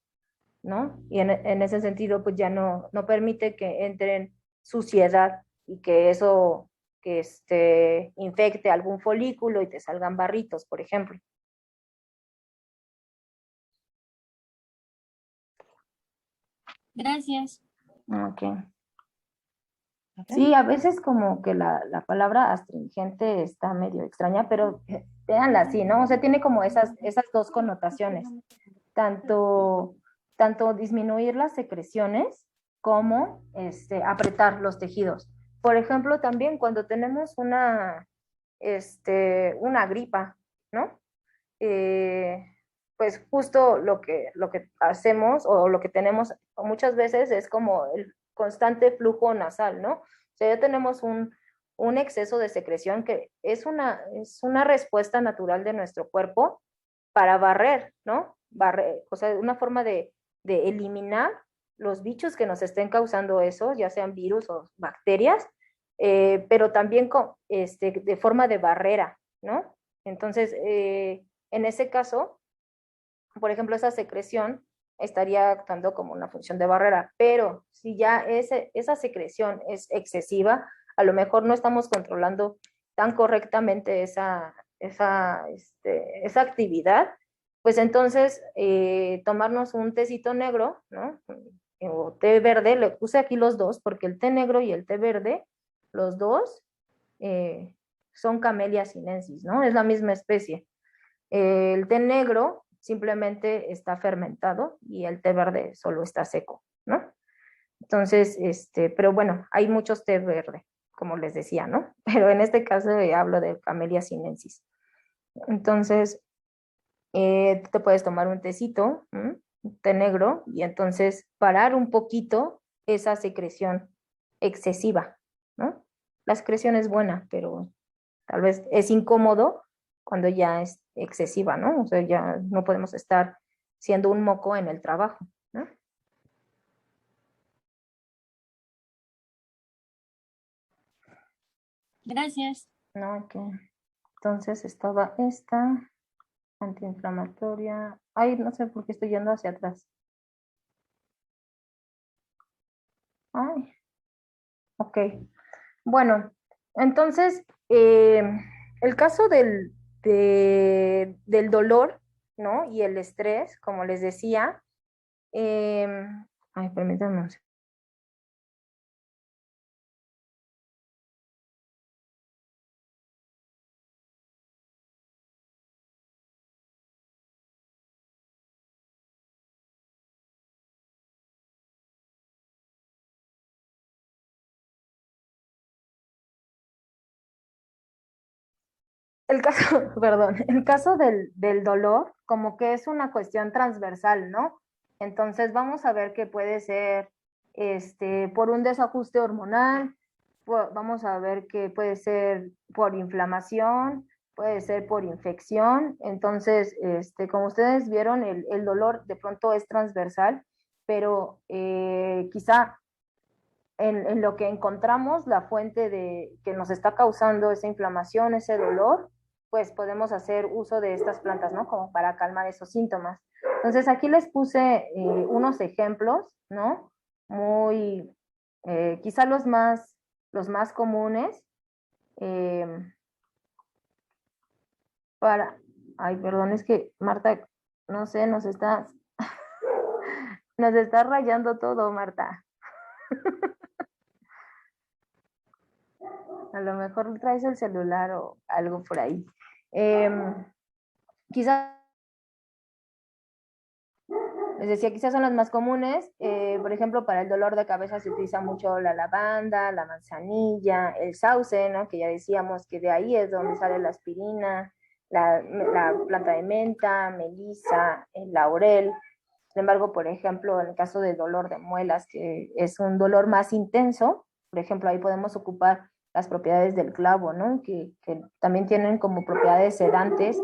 ¿no? Y en ese sentido, pues ya no permite que entren suciedad y que eso, que infecte algún folículo y te salgan barritos, por ejemplo. Gracias. Ok. Sí, a veces como que la palabra astringente está medio extraña, pero véanla así, ¿no? O sea, tiene como esas dos connotaciones, tanto disminuir las secreciones como apretar los tejidos. Por ejemplo, también cuando tenemos una gripa, ¿no? Pues justo lo que hacemos o lo que tenemos muchas veces es como el constante flujo nasal, ¿no? O sea, ya tenemos un exceso de secreción que es una respuesta natural de nuestro cuerpo para barrer, ¿no? Barrer, o sea, una forma de eliminar los bichos que nos estén causando eso, ya sean virus o bacterias, pero también de forma de barrera, ¿no? Entonces, en ese caso, por ejemplo, esa secreción estaría actuando como una función de barrera, pero si ya esa secreción es excesiva, a lo mejor no estamos controlando tan correctamente esa actividad, pues entonces tomarnos un tecito negro, ¿no? O té verde, le puse aquí los dos, porque el té negro y el té verde, los dos son Camellia sinensis, ¿no? Es la misma especie. El té negro simplemente está fermentado y el té verde solo está seco, ¿no? Entonces, pero bueno, hay muchos té verde, como les decía, ¿no? Pero en este caso hablo de Camellia sinensis. Entonces, te puedes tomar un tecito, un té negro, y entonces parar un poquito esa secreción excesiva, ¿no? La secreción es buena, pero tal vez es incómodo cuando ya es excesiva, ¿no? O sea, ya no podemos estar siendo un moco en el trabajo, ¿no? Gracias. No, ok. Entonces estaba esta antiinflamatoria. Ay, no sé por qué estoy yendo hacia atrás. Ay, ok. Bueno, entonces, el caso del dolor, ¿no? Y el estrés, como les decía, ay, permítanme un segundo. El caso, perdón, el caso del dolor, como que es una cuestión transversal, ¿no? Entonces vamos a ver que puede ser por un desajuste hormonal, vamos a ver que puede ser por inflamación, puede ser por infección. Entonces, como ustedes vieron, el dolor de pronto es transversal, pero quizá en lo que encontramos la fuente que nos está causando esa inflamación, ese dolor, pues podemos hacer uso de estas plantas, ¿no? Como para calmar esos síntomas. Entonces aquí les puse unos ejemplos, ¿no? Muy, quizá los más comunes ay, perdón, es que Marta, no sé, nos está rayando todo, Marta. A lo mejor traes el celular o algo por ahí. Quizás, les decía, quizás son las más comunes. Por ejemplo, para el dolor de cabeza se utiliza mucho la lavanda, la manzanilla, el sauce, ¿no? Que ya decíamos que de ahí es donde sale la aspirina, la planta de menta, melisa, el laurel. Sin embargo, por ejemplo, en el caso del dolor de muelas, que es un dolor más intenso, por ejemplo, ahí podemos ocupar las propiedades del clavo, ¿no? Que también tienen como propiedades sedantes.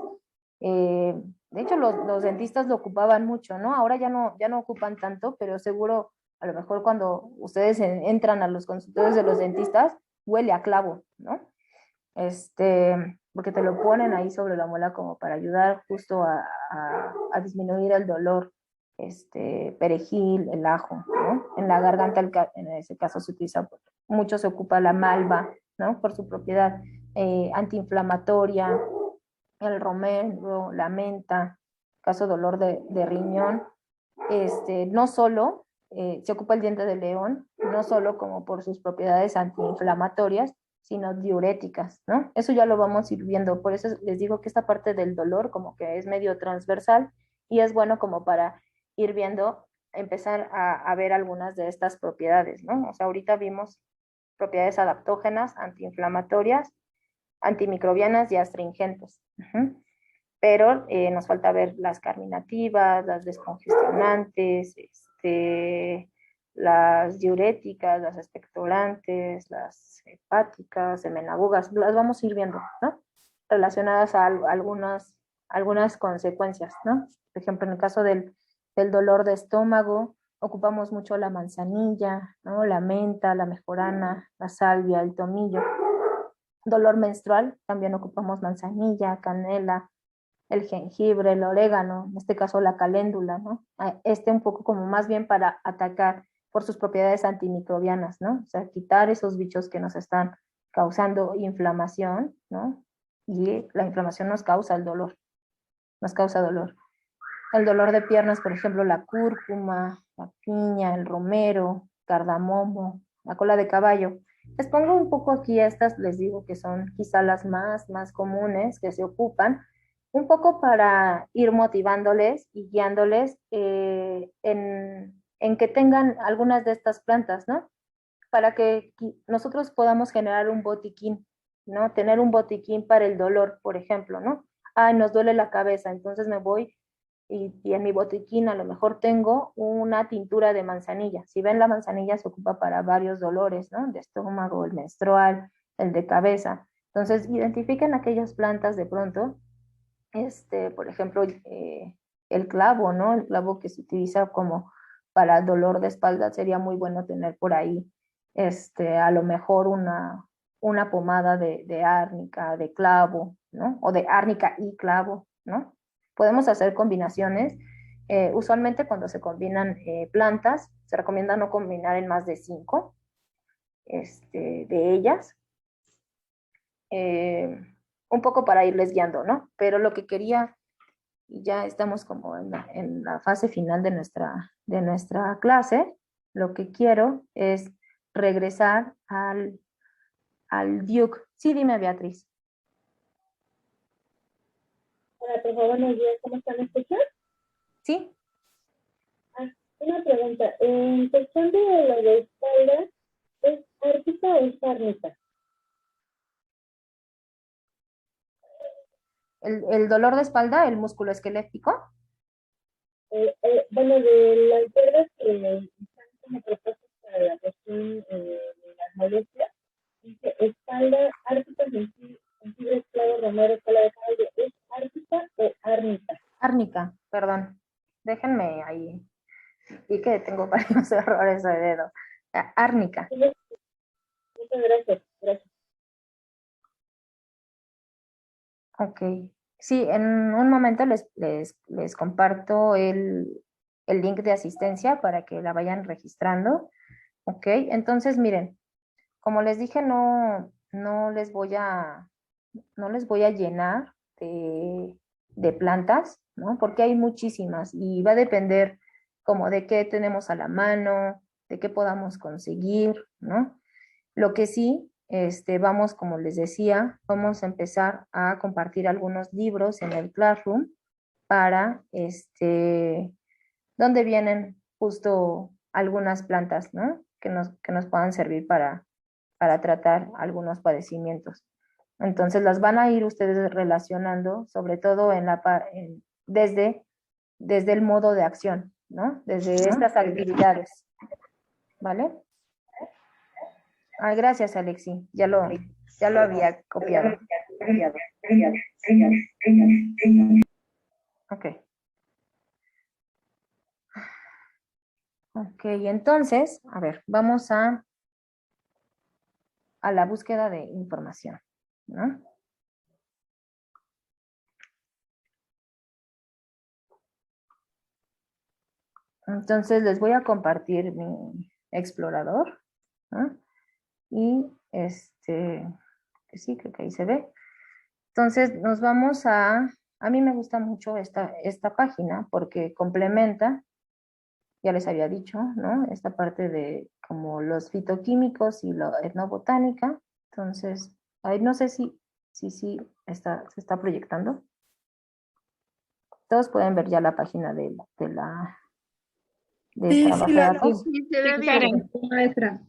De hecho, los dentistas lo ocupaban mucho, ¿no? Ahora ya no ocupan tanto, pero seguro, a lo mejor cuando ustedes entran a los consultorios de los dentistas, huele a clavo, ¿no? Porque te lo ponen ahí sobre la muela como para ayudar justo a disminuir el dolor. Perejil, el ajo, ¿no? En la garganta, en ese caso se utiliza, mucho se ocupa la malva, ¿no? Por su propiedad antiinflamatoria, el romero, la menta, caso dolor de riñón. No solo se ocupa el diente de león, no solo como por sus propiedades antiinflamatorias, sino diuréticas, ¿no? Eso ya lo vamos a ir viendo, por eso les digo que esta parte del dolor como que es medio transversal y es bueno como para ir viendo, empezar a ver algunas de estas propiedades, ¿no? O sea, ahorita vimos propiedades adaptógenas, antiinflamatorias, antimicrobianas y astringentes. Pero nos falta ver las carminativas, las descongestionantes, las diuréticas, las expectorantes, las hepáticas, semenagugas, las vamos a ir viendo, ¿no? Relacionadas a algunas consecuencias, ¿no? Por ejemplo, en el caso del dolor de estómago, ocupamos mucho la manzanilla, ¿no? La menta, la mejorana, la salvia, el tomillo. Dolor menstrual, también ocupamos manzanilla, canela, el jengibre, el orégano, en este caso la caléndula, ¿no? Un poco como más bien para atacar por sus propiedades antimicrobianas, ¿no? O sea, quitar esos bichos que nos están causando inflamación, ¿no? Y la inflamación nos causa el dolor, nos causa dolor. El dolor de piernas, por ejemplo, la cúrcuma, la piña, el romero, cardamomo, la cola de caballo. Les pongo un poco aquí estas, les digo que son quizá las más comunes que se ocupan, un poco para ir motivándoles y guiándoles en que tengan algunas de estas plantas, ¿no? Para que nosotros podamos generar un botiquín, ¿no? Tener un botiquín para el dolor, por ejemplo, ¿no? Ay, nos duele la cabeza, entonces me voy y en mi botiquín a lo mejor tengo una tintura de manzanilla. Si ven, la manzanilla se ocupa para varios dolores, ¿no? De estómago, el menstrual, el de cabeza. Entonces, identifiquen aquellas plantas de pronto, por ejemplo, el clavo, ¿no? El clavo que se utiliza como para dolor de espalda, sería muy bueno tener por ahí, a lo mejor una pomada de árnica, de clavo, ¿no? O de árnica y clavo, ¿no? Podemos hacer combinaciones. Usualmente cuando se combinan plantas, se recomienda no combinar en más de 5 de ellas. Un poco para irles guiando, ¿no? Pero lo que quería, y ya estamos como en la fase final de nuestra clase, lo que quiero es regresar al Duke. Sí, dime, Beatriz. Hola, por favor, buenos días, ¿cómo están? ¿Me escuchan? Sí. Una pregunta, en cuestión de lo de espalda, ¿es ártica o es árnica? El dolor de espalda, el músculo esquelético. Bueno, de las cuerdas que están como propuestas para la cuestión de las molestias, dice espalda, ártica, jengibre, clavo, romero, cola de caballo, ¿es ártica o árnica? Árnica, perdón. Déjenme ahí. Y que tengo varios errores de dedo. Árnica. Muchas gracias. Gracias. Ok. Sí, en un momento les comparto el link de asistencia para que la vayan registrando. Ok, entonces miren, como les dije, no les voy a llenar de plantas, ¿no? Porque hay muchísimas y va a depender como de qué tenemos a la mano, de qué podamos conseguir, ¿no? Lo que sí vamos, como les decía, vamos a empezar a compartir algunos libros en el Classroom para, donde vienen justo algunas plantas, ¿no? Que nos puedan servir para tratar algunos padecimientos. Entonces las van a ir ustedes relacionando, sobre todo desde el modo de acción, ¿no? Desde estas actividades, ¿vale? Ay, gracias, Alexi. Ya lo había copiado. Ok. Ok, entonces, a ver, vamos a la búsqueda de información, ¿no? Entonces les voy a compartir mi explorador, ¿no? Y que sí, creo que ahí se ve. Entonces nos vamos a mí me gusta mucho esta página porque complementa, ya les había dicho, ¿no? Esta parte de como los fitoquímicos y la etnobotánica. Entonces, ahí no sé si se está proyectando. Todos pueden ver ya la página de esta base de datos. Sí, se ve bien. Maestra.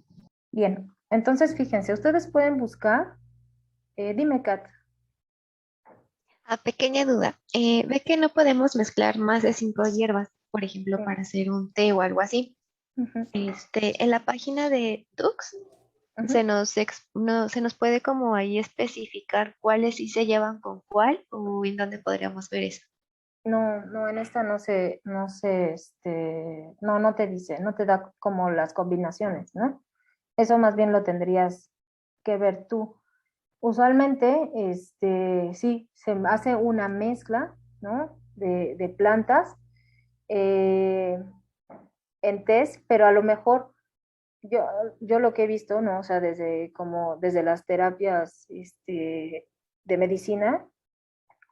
Bien, entonces fíjense, ustedes pueden buscar, dime, Kat. Pequeña duda. Ve que no podemos mezclar más de 5 hierbas, por ejemplo, para hacer un té o algo así. En la página de Tux se nos puede como ahí especificar cuáles sí se llevan con cuál o en dónde podríamos ver eso. No, en esta no te dice, no te da como las combinaciones, ¿no? Eso más bien lo tendrías que ver tú. Usualmente, sí, se hace una mezcla, ¿no? De plantas en test, pero a lo mejor yo lo que he visto, ¿no? O sea, desde las terapias de medicina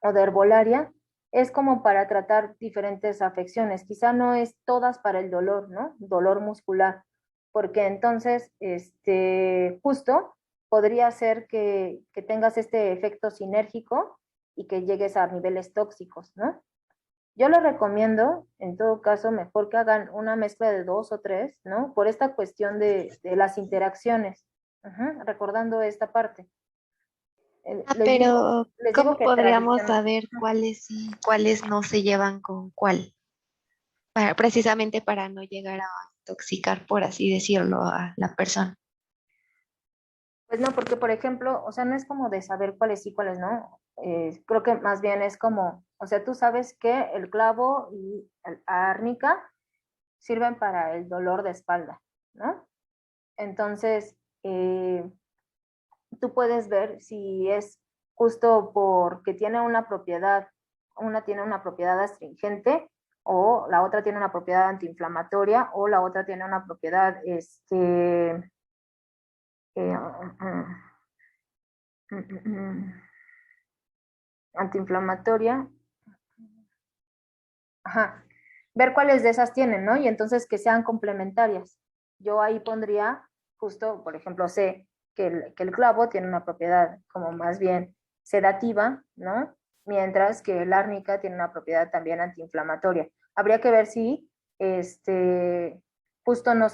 o de herbolaria, es como para tratar diferentes afecciones. Quizá no es todas para el dolor, ¿no? Dolor muscular, porque entonces, justo podría ser que tengas este efecto sinérgico y que llegues a niveles tóxicos, ¿no? Yo les recomiendo, en todo caso, mejor que hagan una mezcla de 2 o 3, ¿no? Por esta cuestión de las interacciones, recordando esta parte. Pero les ¿cómo digo que podríamos tradicional. saber cuáles sí, cuáles no se llevan con cuál? Precisamente para no llegar a intoxicar, por así decirlo, a la persona. Pues no, porque por ejemplo, o sea, no es como de saber cuáles sí, cuáles no. Creo que más bien es como, o sea, tú sabes que el clavo y el árnica sirven para el dolor de espalda, ¿no? Entonces, tú puedes ver si es justo porque tiene una propiedad astringente, o la otra tiene una propiedad antiinflamatoria, o la otra tiene una propiedad, antiinflamatoria. Ajá. Ver cuáles de esas tienen, ¿no? Y entonces que sean complementarias. Yo ahí pondría justo, por ejemplo, sé que el clavo tiene una propiedad como más bien sedativa, ¿no? Mientras que el árnica tiene una propiedad también antiinflamatoria. Habría que ver si justo no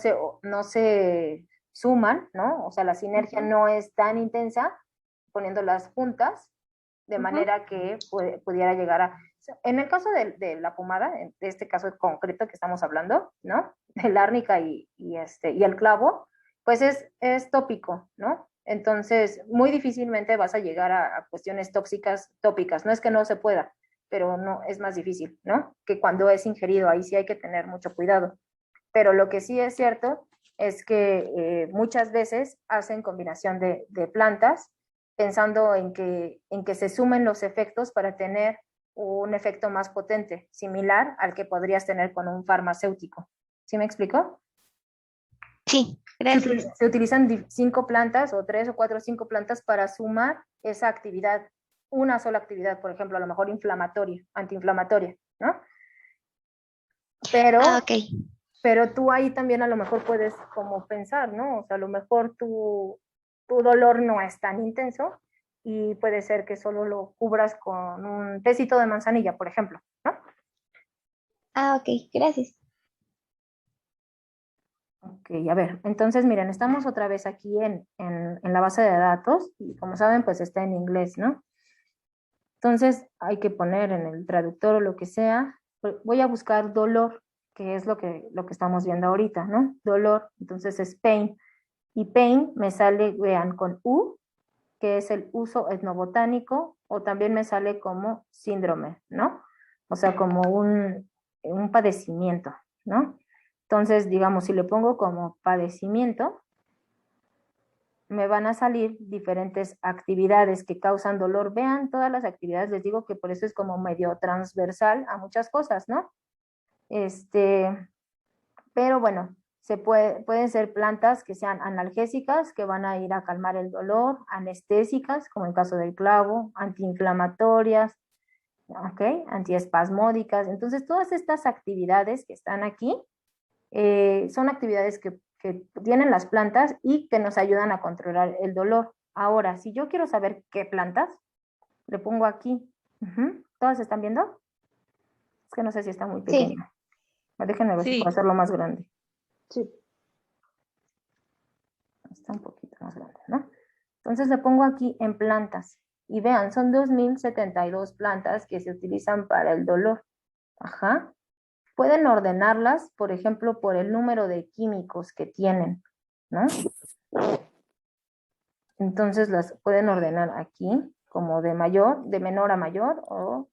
se suman, ¿no? O sea, la sinergia no es tan intensa poniéndolas juntas, de manera que pudiera llegar a... En el caso de la pomada, de este caso concreto que estamos hablando, ¿no? El árnica y el clavo, pues es tópico, ¿no? Entonces, muy difícilmente vas a llegar a cuestiones tópicas. No es que no se pueda, pero no, es más difícil, ¿no? Que cuando es ingerido, ahí sí hay que tener mucho cuidado. Pero lo que sí es cierto es que muchas veces hacen combinación de plantas, pensando en que se sumen los efectos para tener un efecto más potente, similar al que podrías tener con un farmacéutico. ¿Sí me explico? Sí, gracias. Se utilizan 5 plantas o 3 o 4 o 5 plantas para sumar esa actividad, una sola actividad, por ejemplo, a lo mejor inflamatoria, antiinflamatoria, ¿no? Pero tú ahí también a lo mejor puedes como pensar, ¿no? O sea, a lo mejor tú tu dolor no es tan intenso y puede ser que solo lo cubras con un tecito de manzanilla, por ejemplo, ¿no? Ah, ok, gracias. Ok, a ver, entonces miren, estamos otra vez aquí en la base de datos y como saben, pues está en inglés, ¿no? Entonces hay que poner en el traductor o lo que sea, voy a buscar dolor, que es lo que estamos viendo ahorita, ¿no? Dolor, entonces es pain. Y pain me sale, vean, con U, que es el uso etnobotánico, o también me sale como síndrome, ¿no? O sea, como un padecimiento, ¿no? Entonces, digamos, si le pongo como padecimiento, me van a salir diferentes actividades que causan dolor. Vean todas las actividades, les digo que por eso es como medio transversal a muchas cosas, ¿no? Pero bueno, pueden ser plantas que sean analgésicas, que van a ir a calmar el dolor, anestésicas, como el caso del clavo, antiinflamatorias, ¿ok? Antiespasmódicas. Entonces, todas estas actividades que están aquí son actividades que tienen las plantas y que nos ayudan a controlar el dolor. Ahora, si yo quiero saber qué plantas, le pongo aquí. ¿Todas están viendo? Es que no sé si está muy pequeño. Sí. Déjenme ver si puedo hacerlo más grande. Sí. Está un poquito más grande, ¿no? Entonces le pongo aquí en plantas. Y vean, son 2072 plantas que se utilizan para el dolor. Ajá. Pueden ordenarlas, por ejemplo, por el número de químicos que tienen, ¿no? Entonces las pueden ordenar aquí, como de menor a mayor o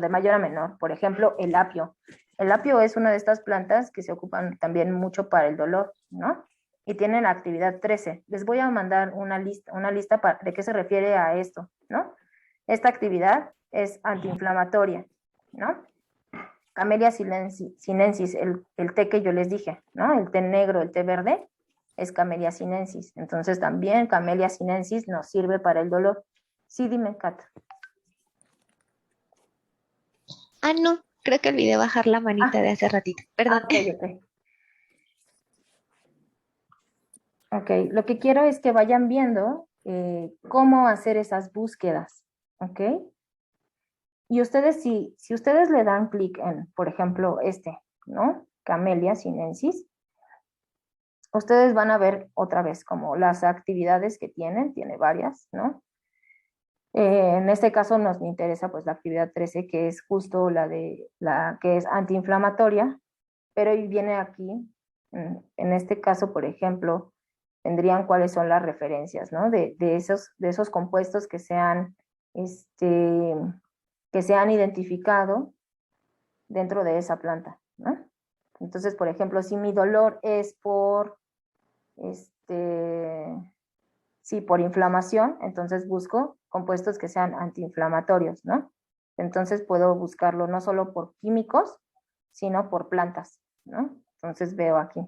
de mayor a menor. Por ejemplo, el apio. El apio es una de estas plantas que se ocupan también mucho para el dolor, ¿no? Y tienen la actividad 13. Les voy a mandar una lista de qué se refiere a esto, ¿no? Esta actividad es antiinflamatoria, ¿no? Camellia sinensis, el té que yo les dije, ¿no? El té negro, el té verde, es Camellia sinensis. Entonces también Camellia sinensis nos sirve para el dolor. Sí, dime, Kat. Ah, no, creo que olvidé bajar la manita de hace ratito. Perdón. Ok. Ok, lo que quiero es que vayan viendo cómo hacer esas búsquedas, ¿ok? Y ustedes, si ustedes le dan clic en, por ejemplo, ¿no? Camellia sinensis, ustedes van a ver otra vez como las actividades que tiene varias, ¿no? En este caso nos interesa pues la actividad 13, que es justo la que es antiinflamatoria, pero y viene aquí, en este caso, por ejemplo, tendrían cuáles son las referencias, ¿no? De esos compuestos que se han identificado dentro de esa planta, ¿no? Entonces, por ejemplo, si mi dolor es por inflamación, entonces busco compuestos que sean antiinflamatorios, ¿no? Entonces puedo buscarlo no solo por químicos, sino por plantas, ¿no? Entonces veo aquí.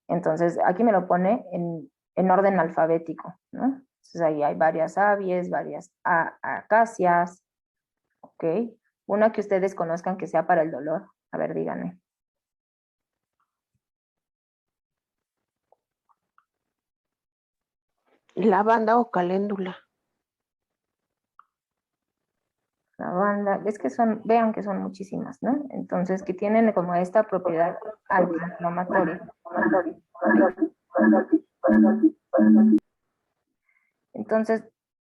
Entonces aquí me lo pone en orden alfabético, ¿no? Entonces ahí hay varias avies, varias acacias, ¿ok? Una que ustedes conozcan que sea para el dolor. A ver, díganme. Lavanda o caléndula. Lavanda, es que vean que son muchísimas, ¿no? Entonces, que tienen como esta propiedad antiinflamatoria. Entonces,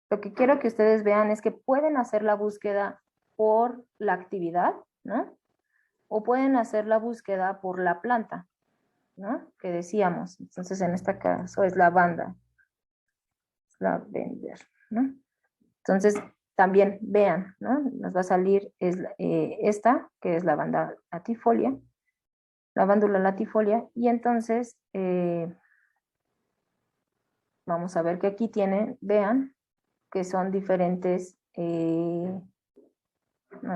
lo que quiero que ustedes vean es que pueden hacer la búsqueda por la actividad, ¿no? O pueden hacer la búsqueda por la planta, ¿no? Que decíamos. Entonces, en este caso es lavanda. Lavender, ¿no? Entonces, también vean, ¿no? Nos va a salir esta, que es lavanda latifolia, lavándula latifolia, y entonces vamos a ver que aquí tienen, vean, que son diferentes, no,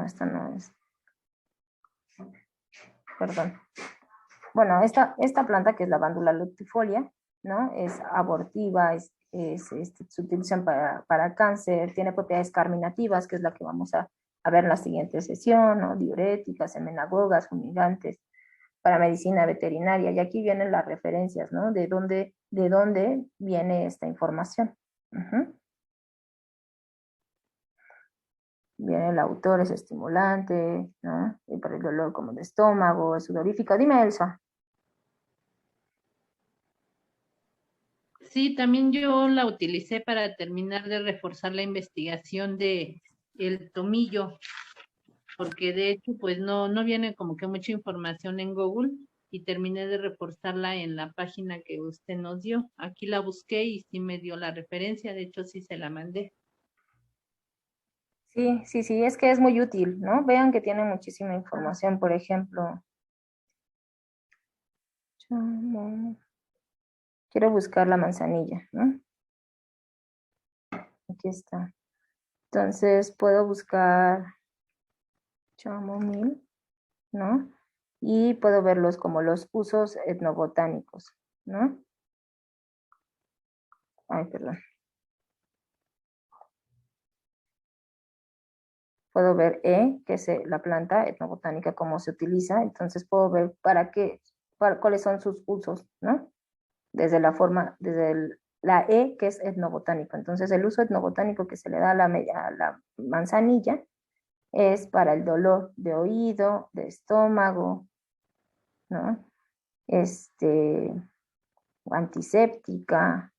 esta no es, perdón. Bueno, esta planta que es lavándula latifolia, ¿no? Es abortiva, se utilizan para cáncer, tiene propiedades carminativas, que es la que vamos a ver en la siguiente sesión, ¿no? Diuréticas, emenagogas, fumigantes, para medicina veterinaria. Y aquí vienen las referencias, ¿no? De dónde viene esta información. Viene el autor, es estimulante, ¿no? Y para el dolor como de estómago, es sudorífico. Dime, Elsa. Sí, también yo la utilicé para terminar de reforzar la investigación de el tomillo, porque de hecho pues no viene como que mucha información en Google y terminé de reforzarla en la página que usted nos dio. Aquí la busqué y sí me dio la referencia, de hecho sí se la mandé. Sí, es que es muy útil, ¿no? Vean que tiene muchísima información, por ejemplo. Quiero buscar la manzanilla, ¿no? Aquí está. Entonces puedo buscar chamomil, ¿no? Y puedo verlos como los usos etnobotánicos, ¿no? Ay, perdón. Puedo ver que es la planta etnobotánica, cómo se utiliza. Entonces puedo ver cuáles son sus usos, ¿no? Desde la E, que es etnobotánico. Entonces el uso etnobotánico que se le da a la manzanilla es para el dolor de oído, de estómago, ¿no? Antiséptica,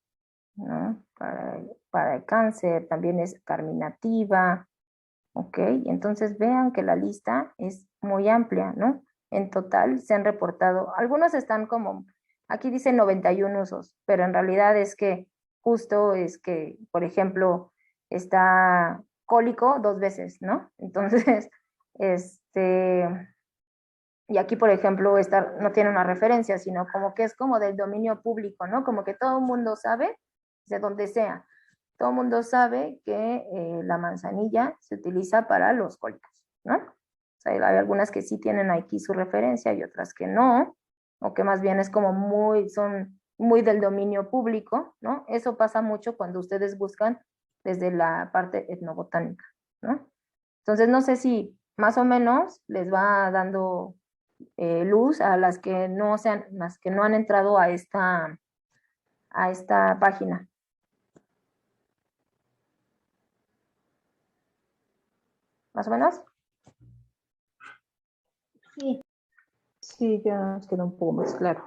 ¿no? Para el cáncer, también es carminativa, ¿ok? Entonces vean que la lista es muy amplia, ¿no? En total se han reportado, algunos están como, aquí dice 91 usos, pero en realidad es que justo es que, por ejemplo, está cólico 2 veces, ¿no? Entonces, y aquí, por ejemplo, no tiene una referencia, sino como que es como del dominio público, ¿no? Como que todo el mundo sabe, de donde sea, todo el mundo sabe que la manzanilla se utiliza para los cólicos, ¿no? O sea, hay algunas que sí tienen aquí su referencia y otras que no, o que más bien es como son muy del dominio público, ¿no? Eso pasa mucho cuando ustedes buscan desde la parte etnobotánica, ¿no? Entonces, no sé si más o menos les va dando luz a las que no han entrado a esta página. ¿Más o menos? Sí, ya nos queda un poco más claro.